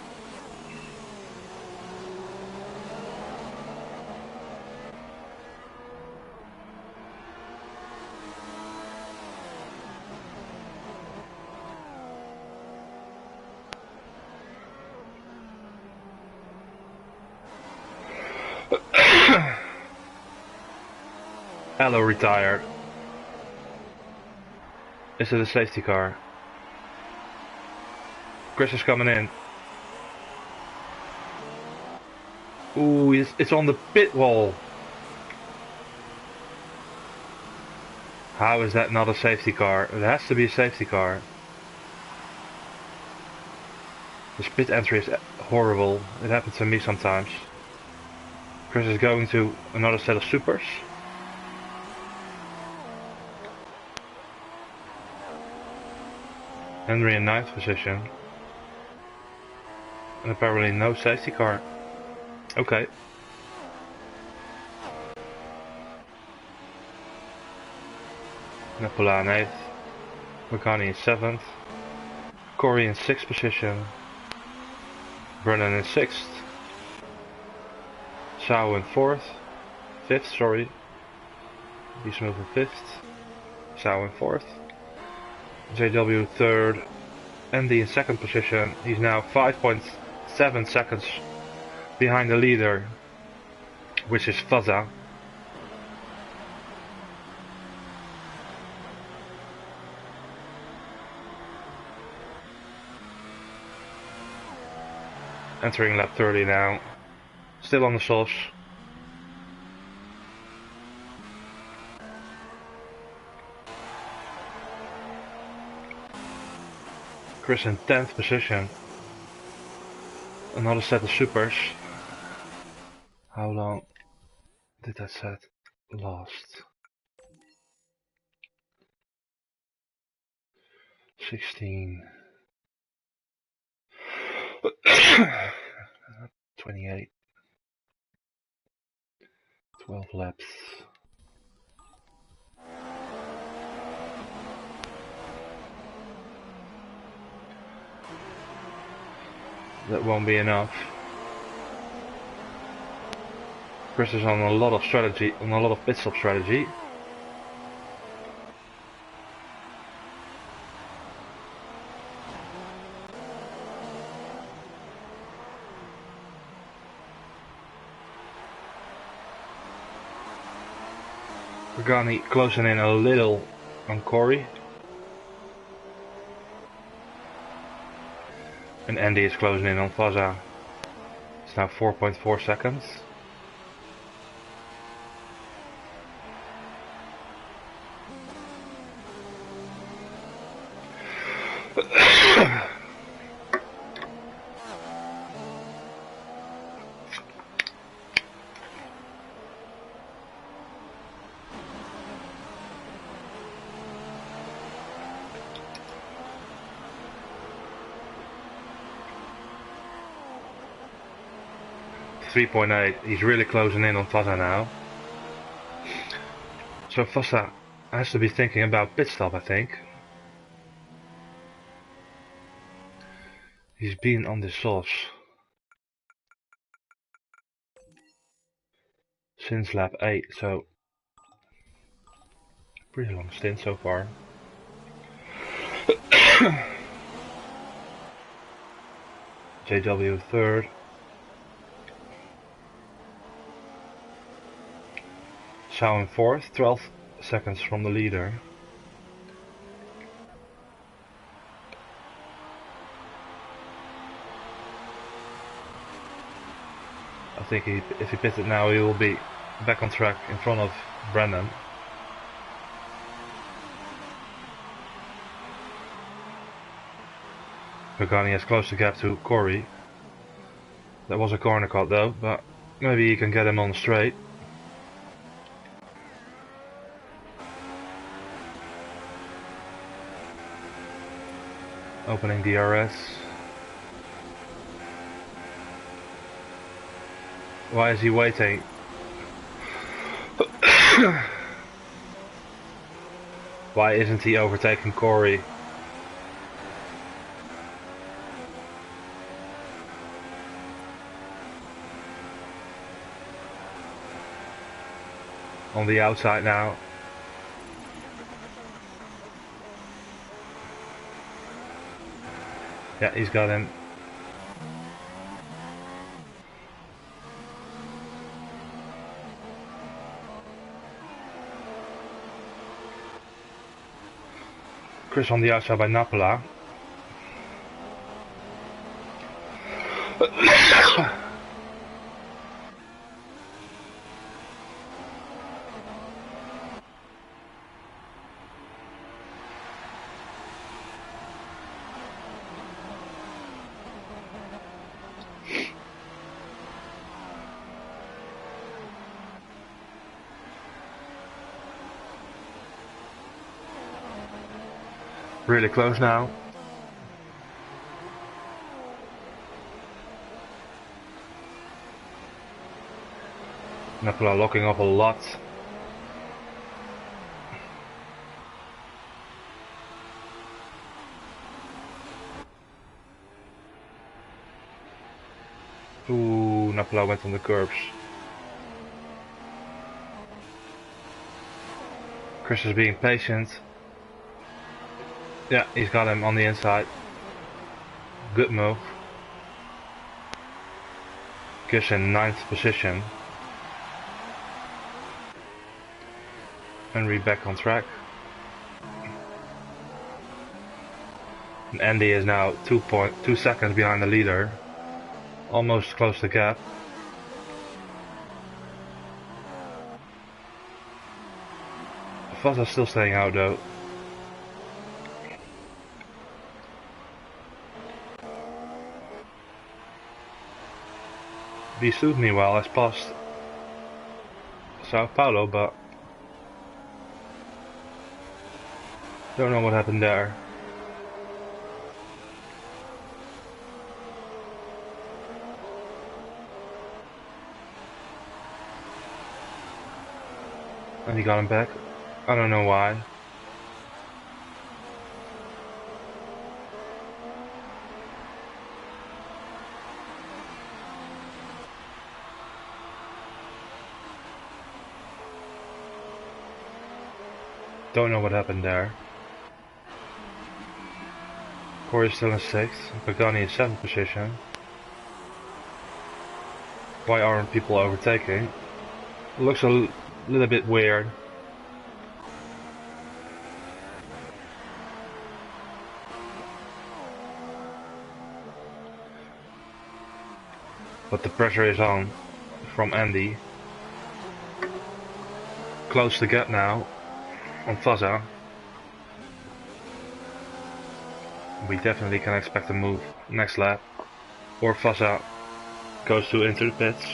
Speaker 1: Hello, retired. Is it a safety car? Chris is coming in. Ooh, it's on the pit wall. How is that not a safety car? It has to be a safety car. This pit entry is horrible. It happens to me sometimes. Chris is going to another set of supers. Henry in ninth position. And apparently no safety car. Okay. Napola in 8th. Magani in 7th. Corey in 6th position. Brennan in 6th. Sao in 4th. 5th, sorry. He's moving 5th. Sao in 4th. JW 3rd. Andy in 2nd position. He's now 5.7 seconds behind the leader, which is Fazza. Entering lap 30 now. Still on the softs. Chris in 10th position. Another set of supers. How long did that set last? 16. 28. 12 laps. That won't be enough. Chris is on a lot of strategy, on a lot of pit stop strategy. Pagani closing in a little on Corey. And Andy is closing in on Fazza. It's now 4.4 seconds. 3.8. He's really closing in on Fasa now. So Fasa has to be thinking about pit stop, I think. He's been on the sauce since lap 8, so pretty long stint so far. JW third. Zhao in fourth, 12 seconds from the leader. I think if he pits it now, he will be back on track in front of Brandon. Pagani has closed the gap to Corey. That was a corner cut though, but maybe he can get him on the straight. Opening DRS. Why is he waiting? Why isn't he overtaking Corey? On the outside now. Yeah, he's got him. Chris on the outside by Napola. Really close now. Napola locking up a lot. Ooh, Napola went on the curbs. Chris is being patient. Yeah, he's got him on the inside. Good move. Gives him 9th position. Henry back on track. And Andy is now 2 seconds behind the leader. Almost closed the gap. Vasa's still staying out though. He suited me well, has passed Sao Paulo, but don't know what happened there. And he got him back. I don't know why. Don't know what happened there. Corey is still in 6th, Pagani in 7th position. Why aren't people overtaking? Looks a little bit weird. But the pressure is on from Andy. Close the gap now on Fasa. We definitely can expect a move next lap. Or Fasa goes to enter the pits.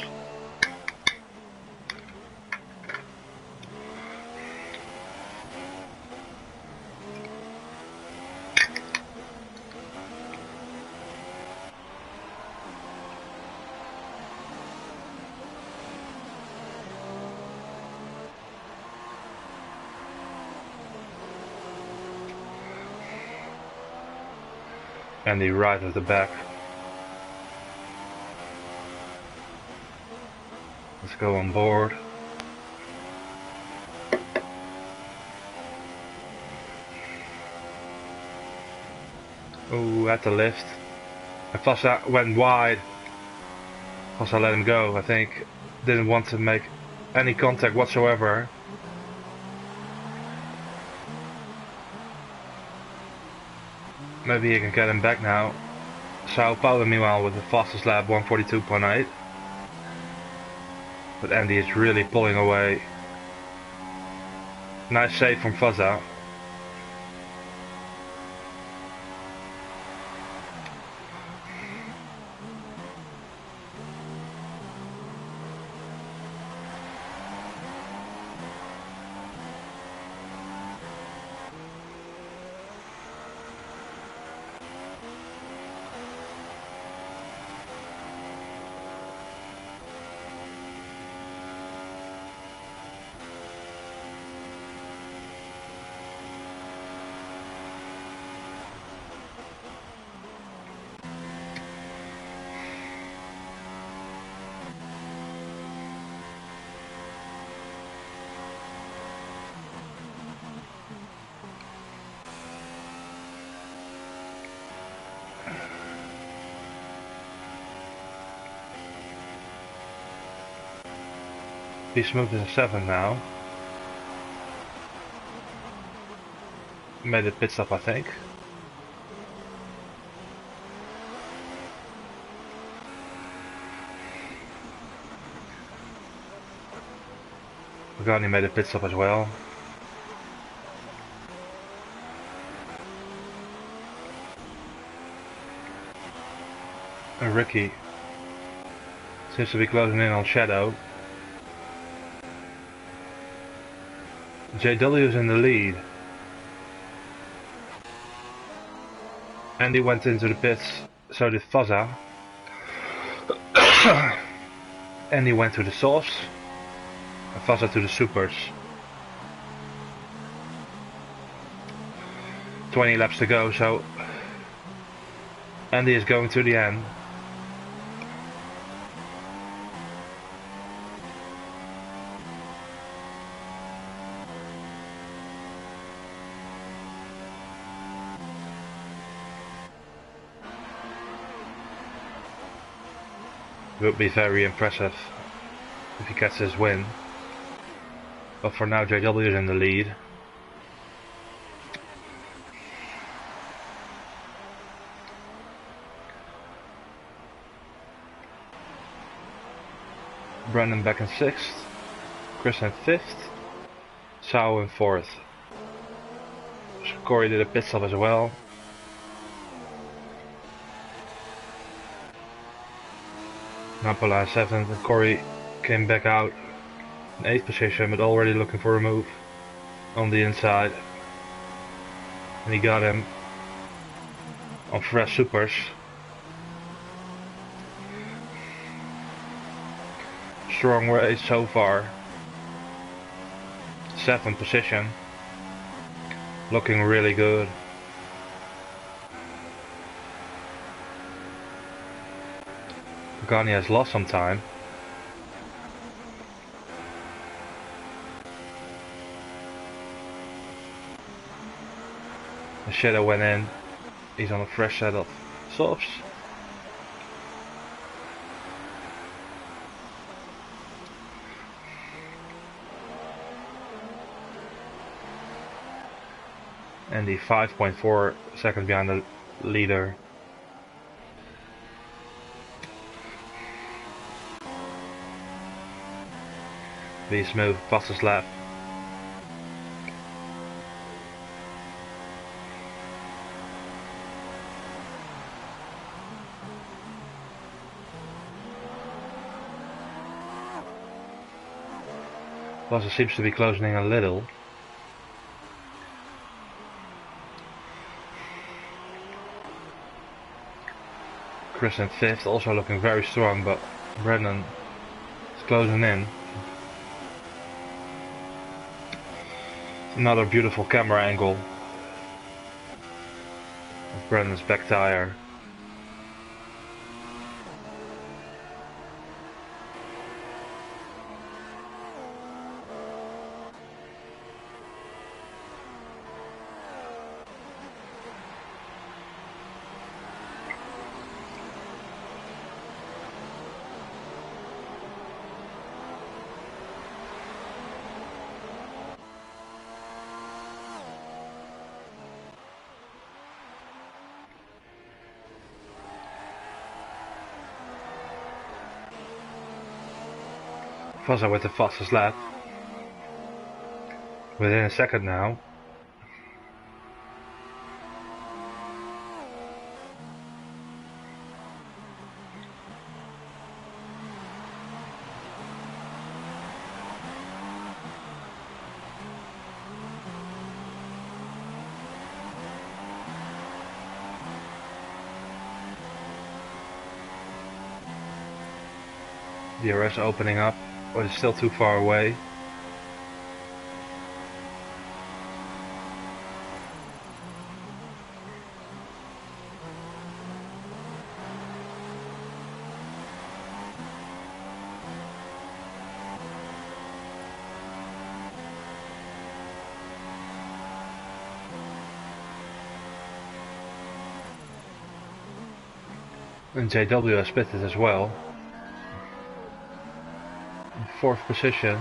Speaker 1: Andy right at the back. Let's go on board. Oh, at the lift. And Vasa went wide. Vasa let him go, I think. Didn't want to make any contact whatsoever. Maybe he can get him back now. Sao Paulo meanwhile with the fastest lap, 142.8. But Andy is really pulling away. Nice save from Vasa. He's moved to 7 now. Made a pit stop, I think. Pagani made a pit stop as well. And Ricky seems to be closing in on Shadow. JW is in the lead. Andy went into the pits, so did Fazza. Andy went to the softs, and Fazza to the supers. 20 laps to go, so Andy is going to the end. It would be very impressive if he gets his win. But for now, JW is in the lead. Brandon back in 6th. Chris in 5th. Sao in 4th. Corey did a pit stop as well. Napola 7th, and Corey came back out in 8th position, but already looking for a move on the inside. And he got him on fresh supers. Strong race so far. 7th position. Looking really good. Pagani has lost some time. The Shadow went in. He's on a fresh set of softs. And the 5.4 seconds behind the leader. Be smooth, fastest lap. Vasa seems to be closing in a little. Chris in 5th, also looking very strong, but Brendan is closing in. Another beautiful camera angle. Brandon's back tire. Fuzza with the fastest lap. Within a second now. DRS opening up, but it's still too far away. And JW has pitted as well. In 4th position.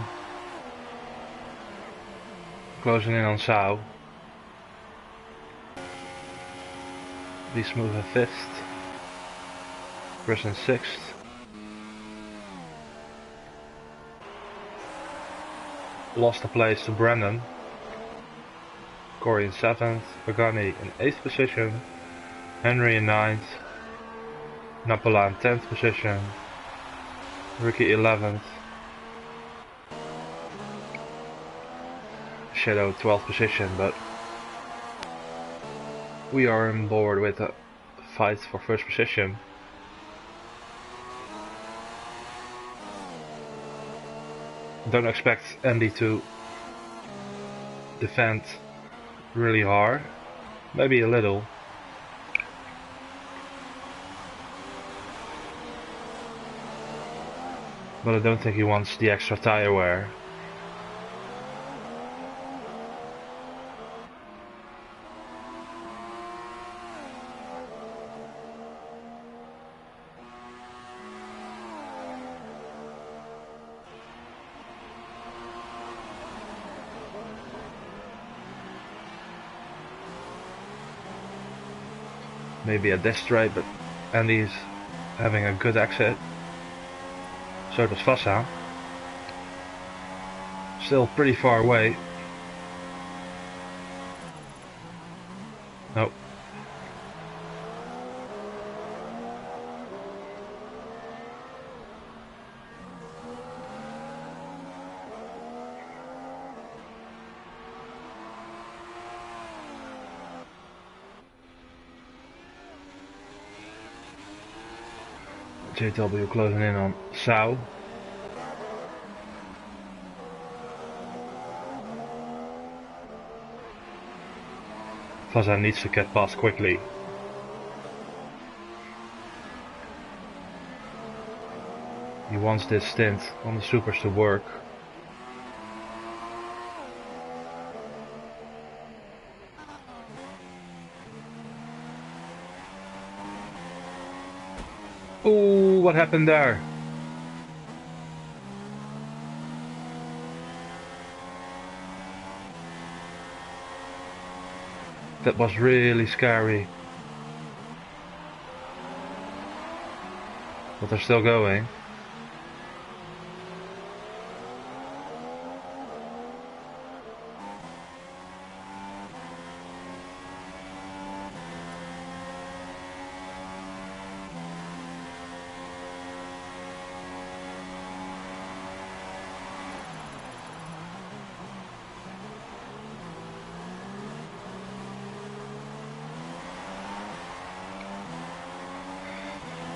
Speaker 1: Closing in on Sao. Be Smooth in 5th. Chris in 6th. Lost a place to Brandon. Corey in 7th. Pagani in 8th position. Henry in 9th. Napola in 10th position. Ricky 11th. Shadow 12th position, but we are on board with a fight for first position. Don't expect Andy to defend really hard, maybe a little. But I don't think he wants the extra tire wear. Maybe at this straight, but Andy's having a good exit. So does Vassa. Still pretty far away. Nope. JW closing in on Sao. Vassa needs to get past quickly. He wants this stint on the supers to work. Ooh, what happened there? That was really scary. But they're still going.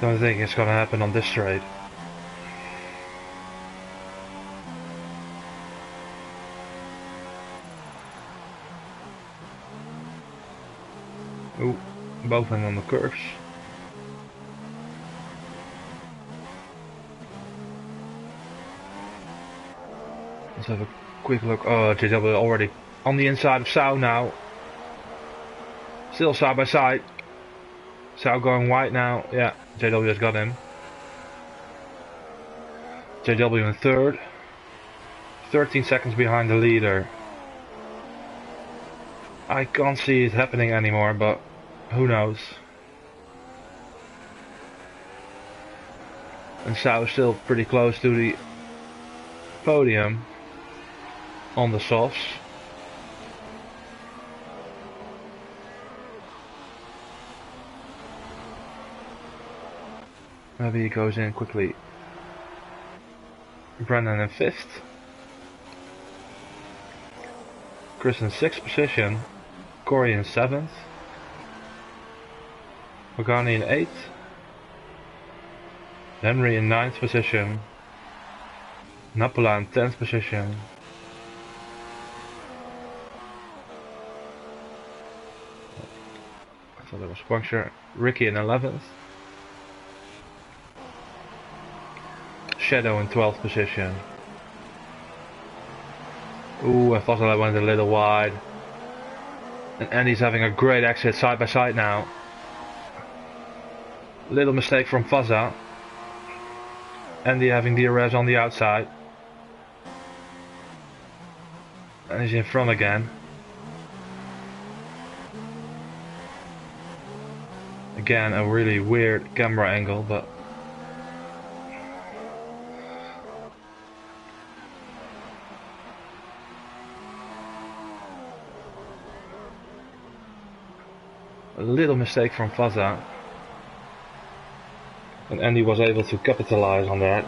Speaker 1: Don't think it's gonna happen on this straight. Ooh. both of them on the curves. Let's have a quick look. Oh, JW already on the inside of Sao now. Still side by side. Sao going wide now. Yeah, JW has got him. JW in third. 13 seconds behind the leader. I can't see it happening anymore, but who knows. And Sao is still pretty close to the podium on the softs. Maybe he goes in quickly. Brendan in 5th. Chris in 6th position. Corey in 7th. Pagani in 8th. Henry in 9th position. Napola in 10th position. I thought it was puncture. Ricky in 11th. Shadow in 12th position. Ooh, I thought that went a little wide. And Andy's having a great exit side by side now. Little mistake from Fazza. Andy having DRS on the outside. And he's in front again. Again, a really weird camera angle, but a little mistake from Fazza. And Andy was able to capitalize on that.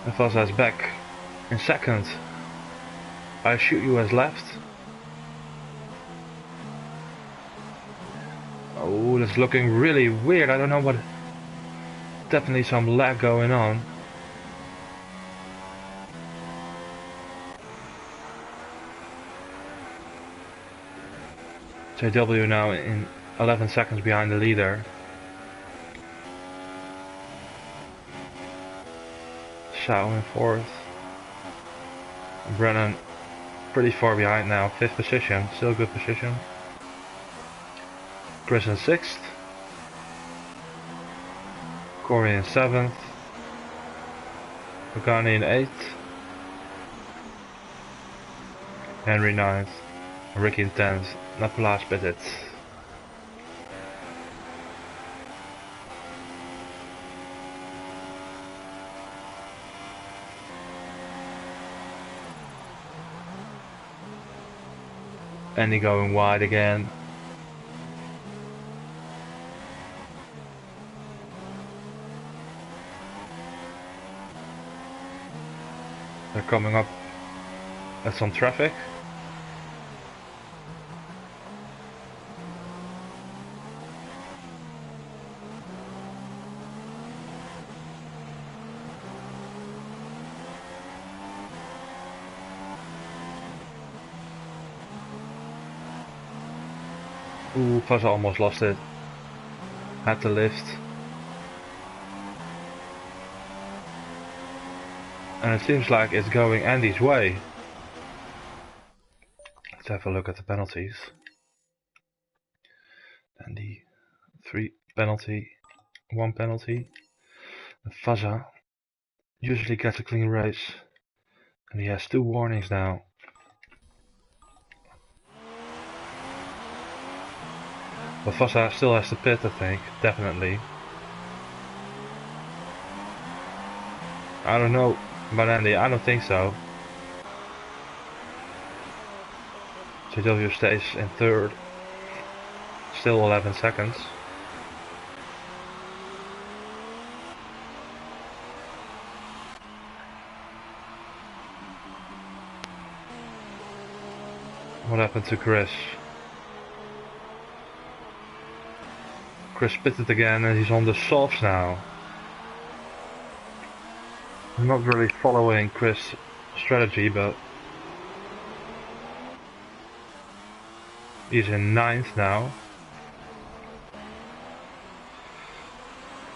Speaker 1: And Fazza is back in 2nd. I shoot you as left. Oh, that's looking really weird. I don't know what. Definitely some lag going on. JW now in 11 seconds behind the leader. Sao in 4th. Brennan pretty far behind now, 5th position, still good position. Chris in 6th. Corey in 7th. Pagani in 8th. Henry 9th. Ricky in 10th. Napola pitted. Andy going wide again. They're coming up at some traffic. Ooh, Fazza almost lost it. Had to lift. And it seems like it's going Andy's way. Let's have a look at the penalties. Andy, 3 penalty, 1 penalty. And Fazza usually gets a clean race. And he has 2 warnings now. But Fazza still has to pit, I think, definitely. I don't know about Andy, I don't think so. JW stays in 3rd. Still 11 seconds. What happened to Chris? Chris split again and he's on the softs now. I'm not really following Chris' strategy, but he's in 9th now.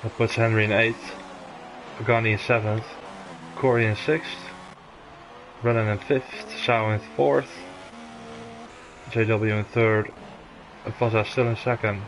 Speaker 1: That puts Henry in 8th, Pagani in 7th, Corey in 6th, Brennan in 5th, Sao in 4th, JW in 3rd, and Fazza still in 2nd.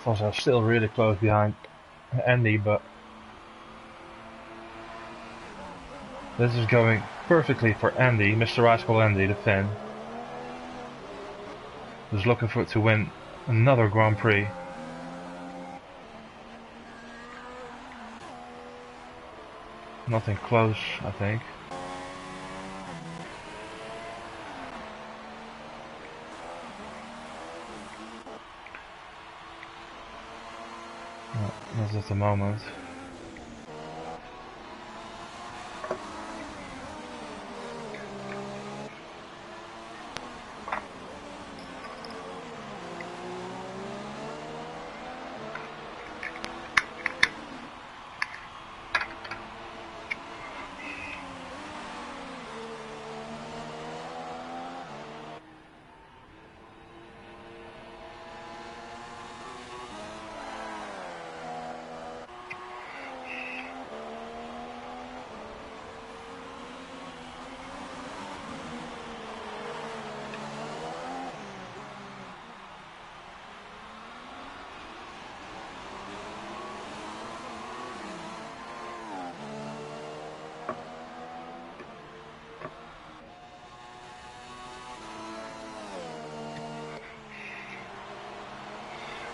Speaker 1: Fazza still really close behind Andy, but this is going perfectly for Andy, Mr. Rascal Andy, the Finn, who's looking for to win another Grand Prix. Nothing close, I think. Not at the moment.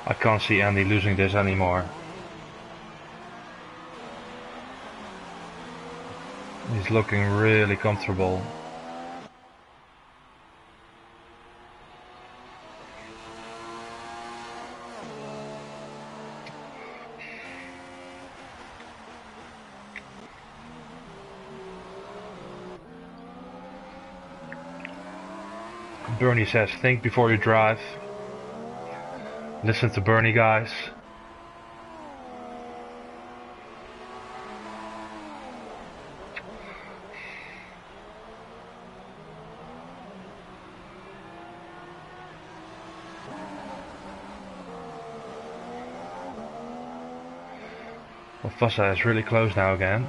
Speaker 1: I can't see Andy losing this anymore. He's looking really comfortable. Bernie says, think before you drive. Listen to Bernie, guys. Well, Fazza is really close now again.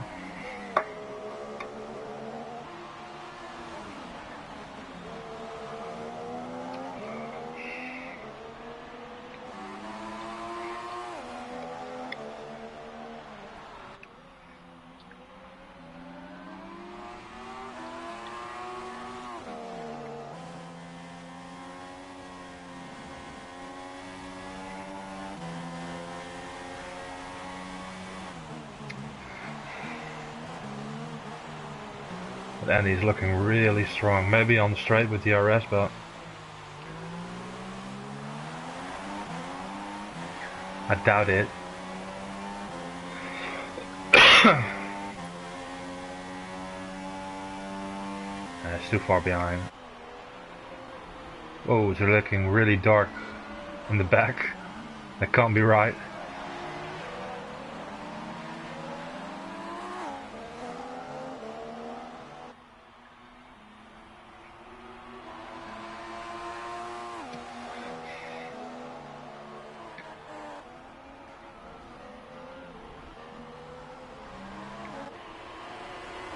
Speaker 1: And he's looking really strong. Maybe on the straight with the RS, but I doubt it. It's too far behind. Oh, they're looking really dark in the back. That can't be right.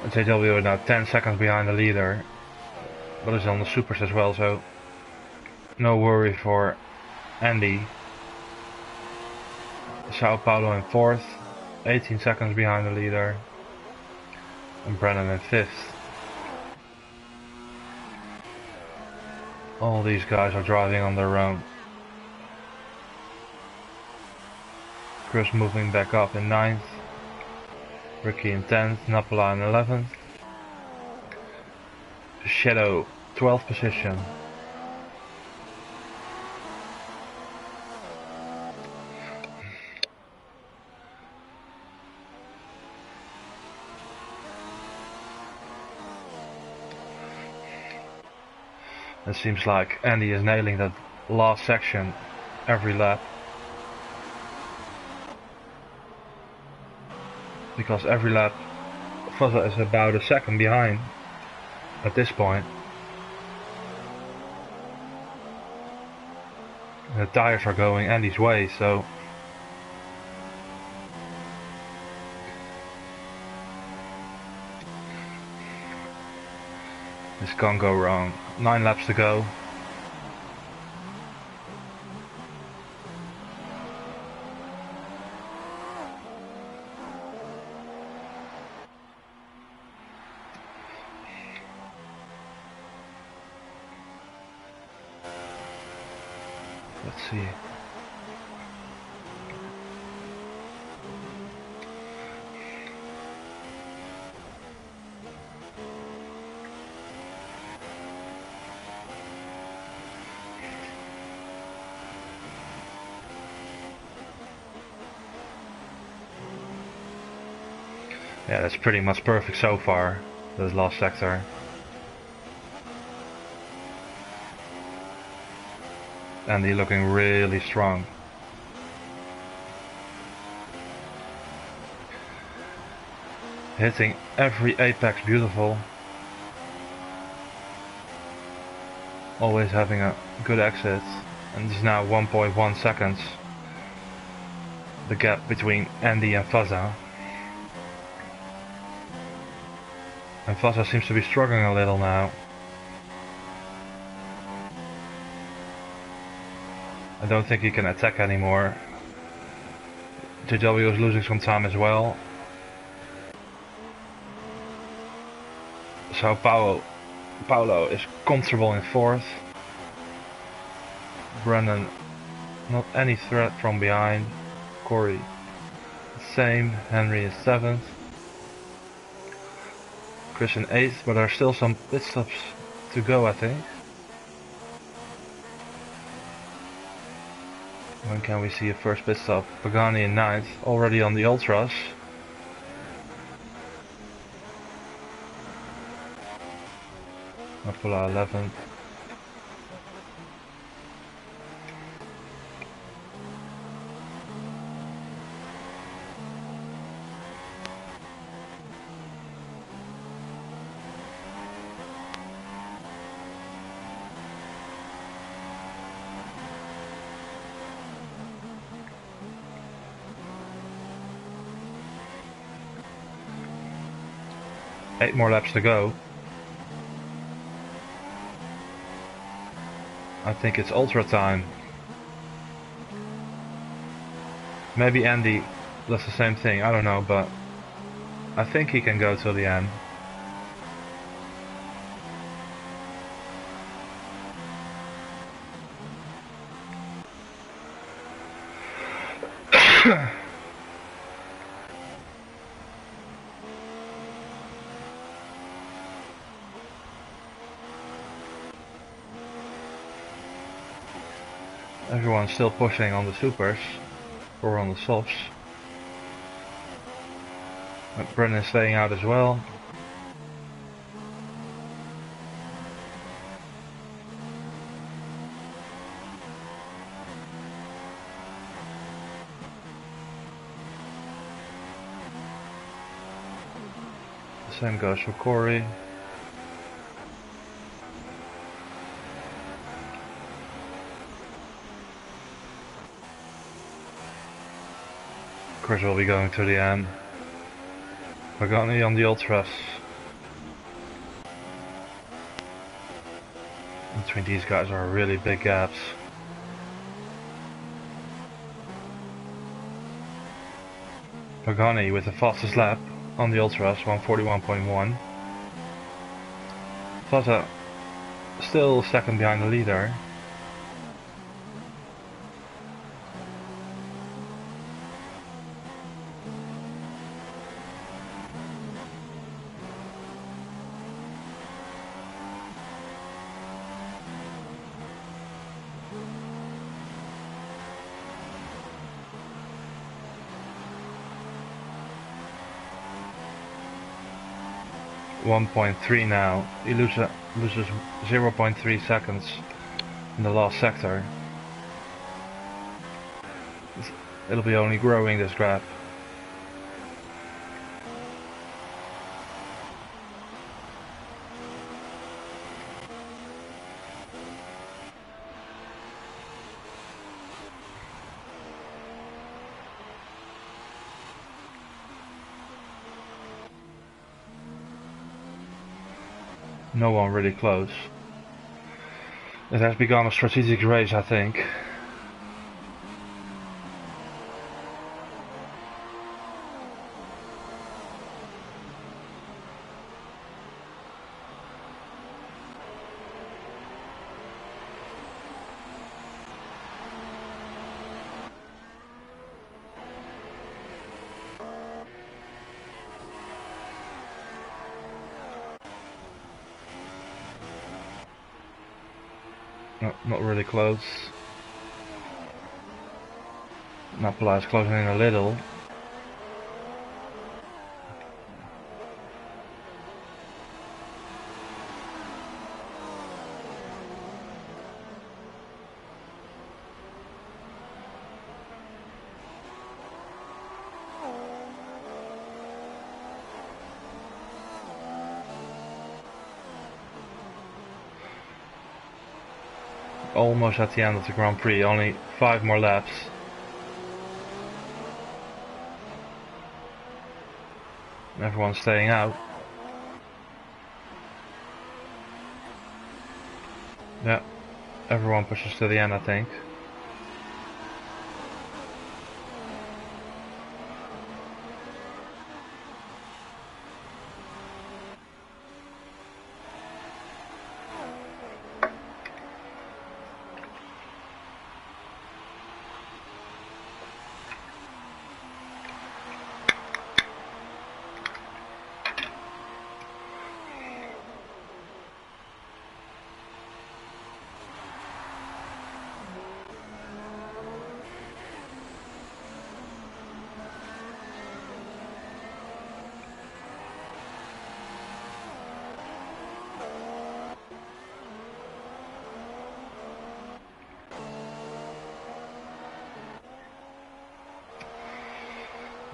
Speaker 1: JW is now 10 seconds behind the leader, but is on the supers as well, so no worry for Andy. Sao Paulo in 4th, 18 seconds behind the leader, and Brennan in 5th. All these guys are driving on their own. Chris moving back up in 9th, Ricky in 10th, Napola in 11th, Shadow 12th position. It seems like Andy is nailing that last section every lap. Because every lap Fuzza is about a second behind at this point. The tires are going Andy's way, so this can't go wrong. 9 laps to go. Let's see. Yeah, that's pretty much perfect so far, this last sector. Andy looking really strong. Hitting every apex beautiful. Always having a good exit. And it's now 1.1 seconds. The gap between Andy and Fuzza. And Fuzza seems to be struggling a little now. I don't think he can attack anymore. JW is losing some time as well. Sao Paulo is comfortable in 4th. Brennan, not any threat from behind. Corey, same. Henry is 7th. Chris in 8th, but there are still some pit stops to go, I think. When can we see a first pit stop? Pagani in 9th, already on the ultras. Napola 11th. Eight more laps to go. I think it's ultra time. Maybe Andy does the same thing, I don't know, but I think he can go till the end. Everyone's still pushing on the supers, or on the softs. Brennan is staying out as well. The same goes for Corey. Chris will be going to the end. Pagani on the ultras. Between these guys are really big gaps. Pagani with the fastest lap on the Ultras, 141.1. Faza still second behind the leader. .3 now. He loses 0.3 seconds in the last sector. It'll be only growing, this gap. No one really close. It has become a strategic race, I think. No, not really close. Napoli is closing in a little. Almost at the end of the Grand Prix, only 5 more laps. Everyone's staying out. Yeah, everyone pushes to the end, I think.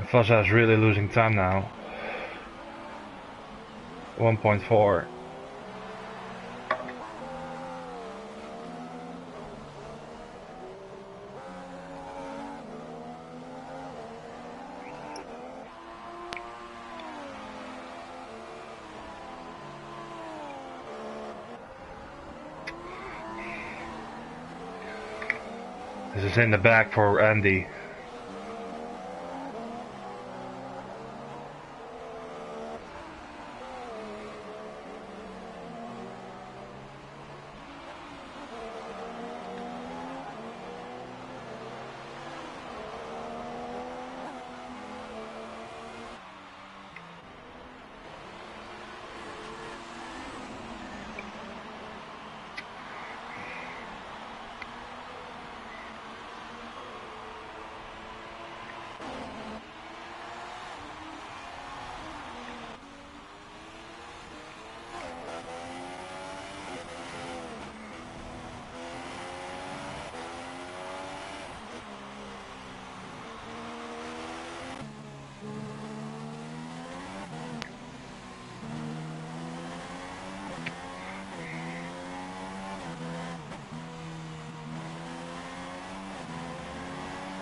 Speaker 1: Faza is really losing time now. 1.4. This is in the back for Andy.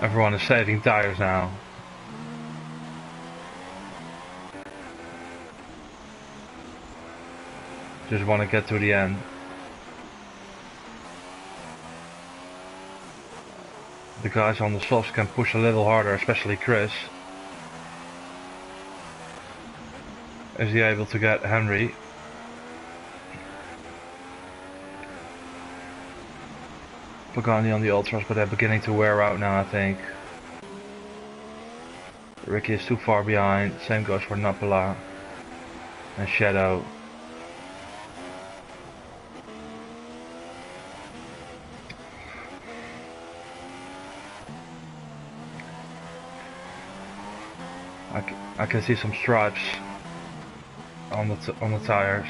Speaker 1: Everyone is saving tires now. Just want to get to the end. the guys on the softs can push a little harder, especially Chris. Is he able to get Henry? Pagani on the ultras, but they're beginning to wear out now, I think. Ricky is too far behind. Same goes for Napala and Shadow. I can see some stripes on the tires.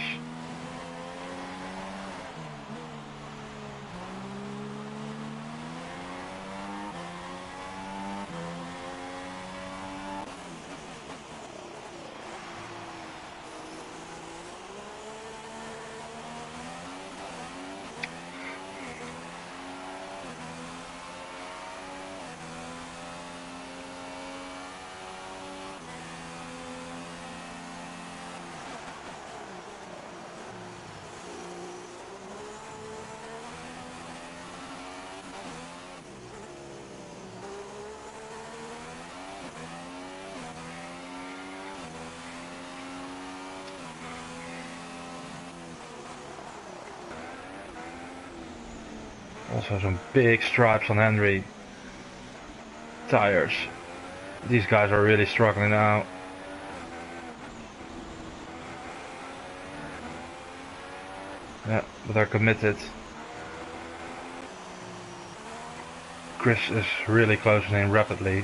Speaker 1: Also some big stripes on Henry tires. These guys are really struggling now. Yeah, but they're committed. Chris is really closing in rapidly.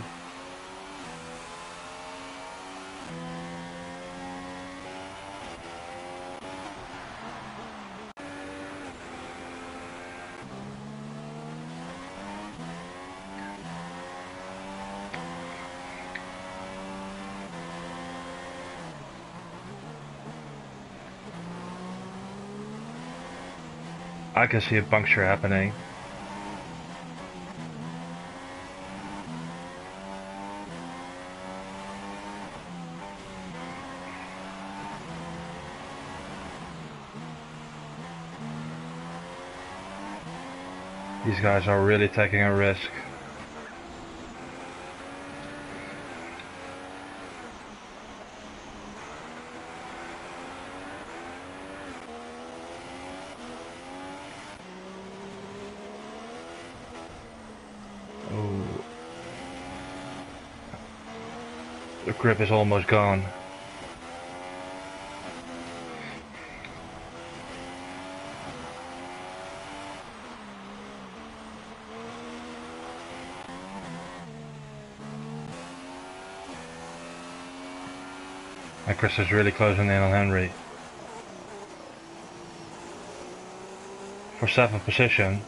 Speaker 1: I can see a puncture happening. These guys are really taking a risk. The grip is almost gone. And Chris is really closing in on Henry. For 7th position.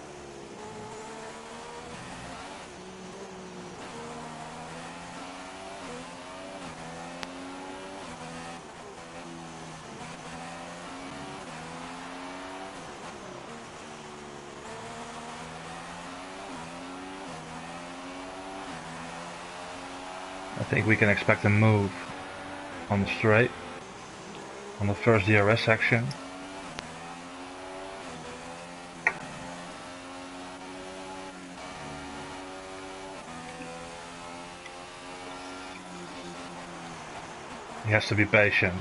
Speaker 1: I think we can expect a move on the straight, on the first DRS section. He has to be patient,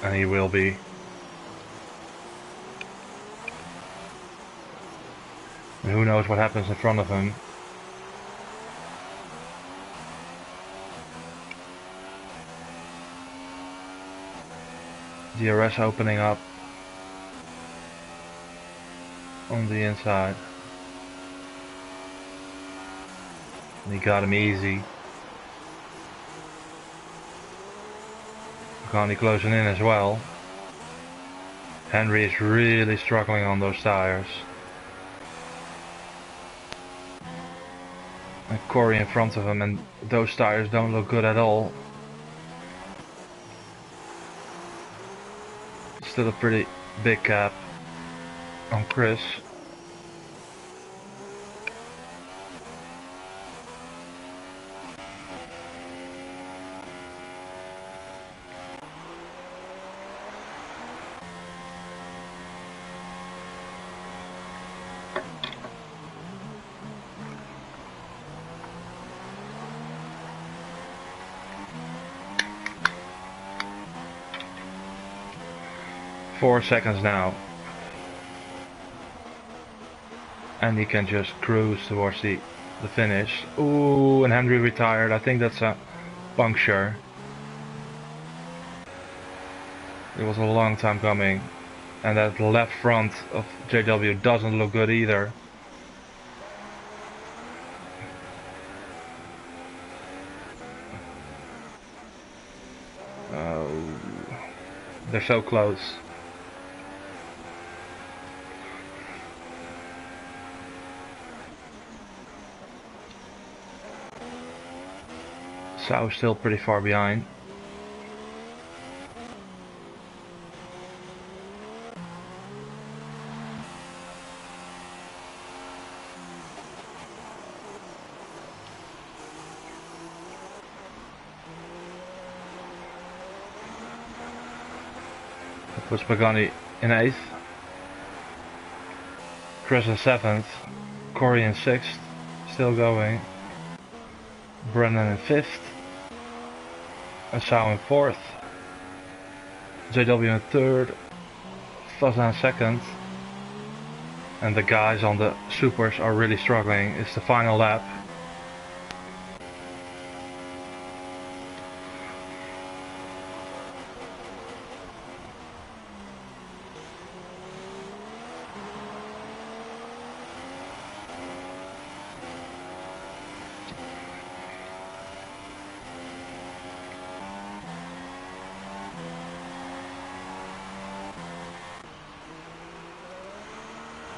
Speaker 1: and he will be. And who knows what happens in front of him. DRS opening up on the inside. And he got him easy. Pagani closing in as well. Henry is really struggling on those tires. And Corey in front of him, and those tires don't look good at all. Still a pretty big gap on Chris. 4 seconds now. And he can just cruise towards the finish. Ooh, and Henry retired. I think that's a puncture. It was a long time coming. And that left front of JW doesn't look good either. They're so close. Sau's still pretty far behind. That puts Pagani in 8th. Chris in 7th. Corey in 6th. Still going. Brendan in 5th. And Sau in 4th. JW in 3rd. Fazza in 2nd. And the guys on the supers are really struggling. It's the final lap.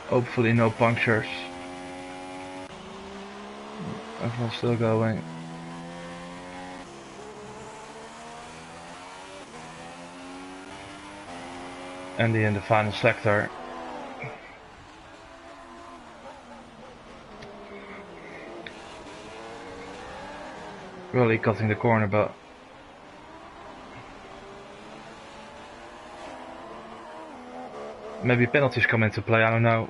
Speaker 1: Hopefully no punctures. Everyone's still going. Andy in the final sector. Really cutting the corner, but maybe penalties come into play, I don't know.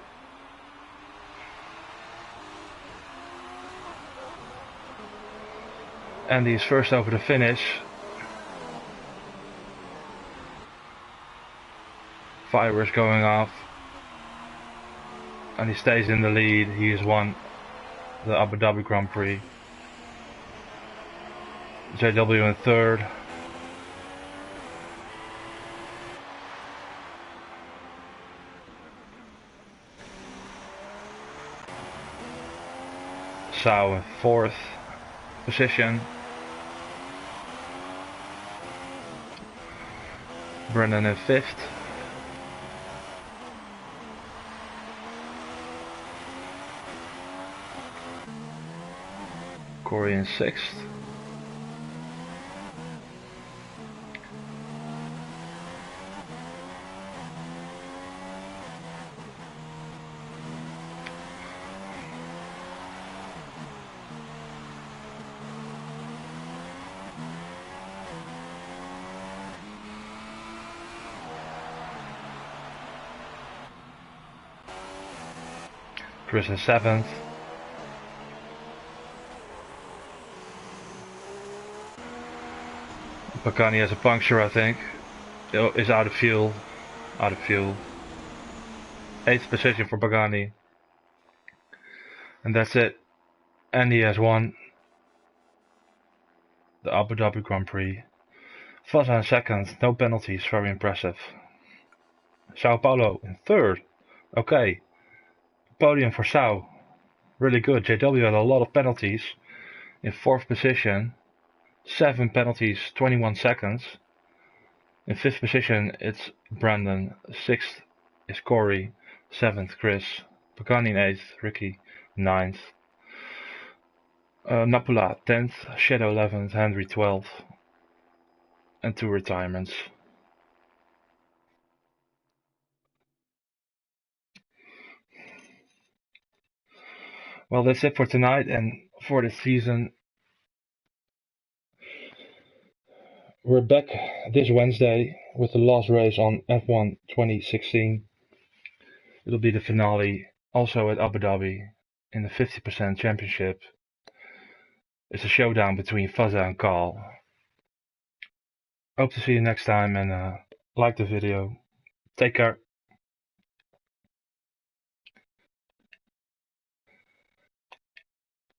Speaker 1: Andy is first over the finish. Fireworks going off. And he stays in the lead. He has won the Abu Dhabi Grand Prix. JW in 3rd. Sau in 4th position. Brendan in 5th. Corey in 6th. Chris in 7th. Pagani has a puncture, I think. Is out of fuel. Out of fuel. 8th position for Pagani. And that's it. And he has won the Abu Dhabi Grand Prix. Fazza in 2nd. No penalties. Very impressive. Sao Paulo in 3rd. Okay. Podium for Sau. Really good. JW had a lot of penalties. In 4th position. 7 penalties, 21 seconds. In 5th position, it's Brandon. 6th is Corey. 7th, Chris. Pagani in 8th. Ricky, 9th. Napula, 10th. Shadow, 11th. Henry, 12th. And 2 retirements. Well, that's it for tonight and for the season. We're back this Wednesday with the last race on F1 2016. It'll be the finale, also at Abu Dhabi, in the 50% championship. It's a showdown between Fazza and Carl. Hope to see you next time and like the video. Take care.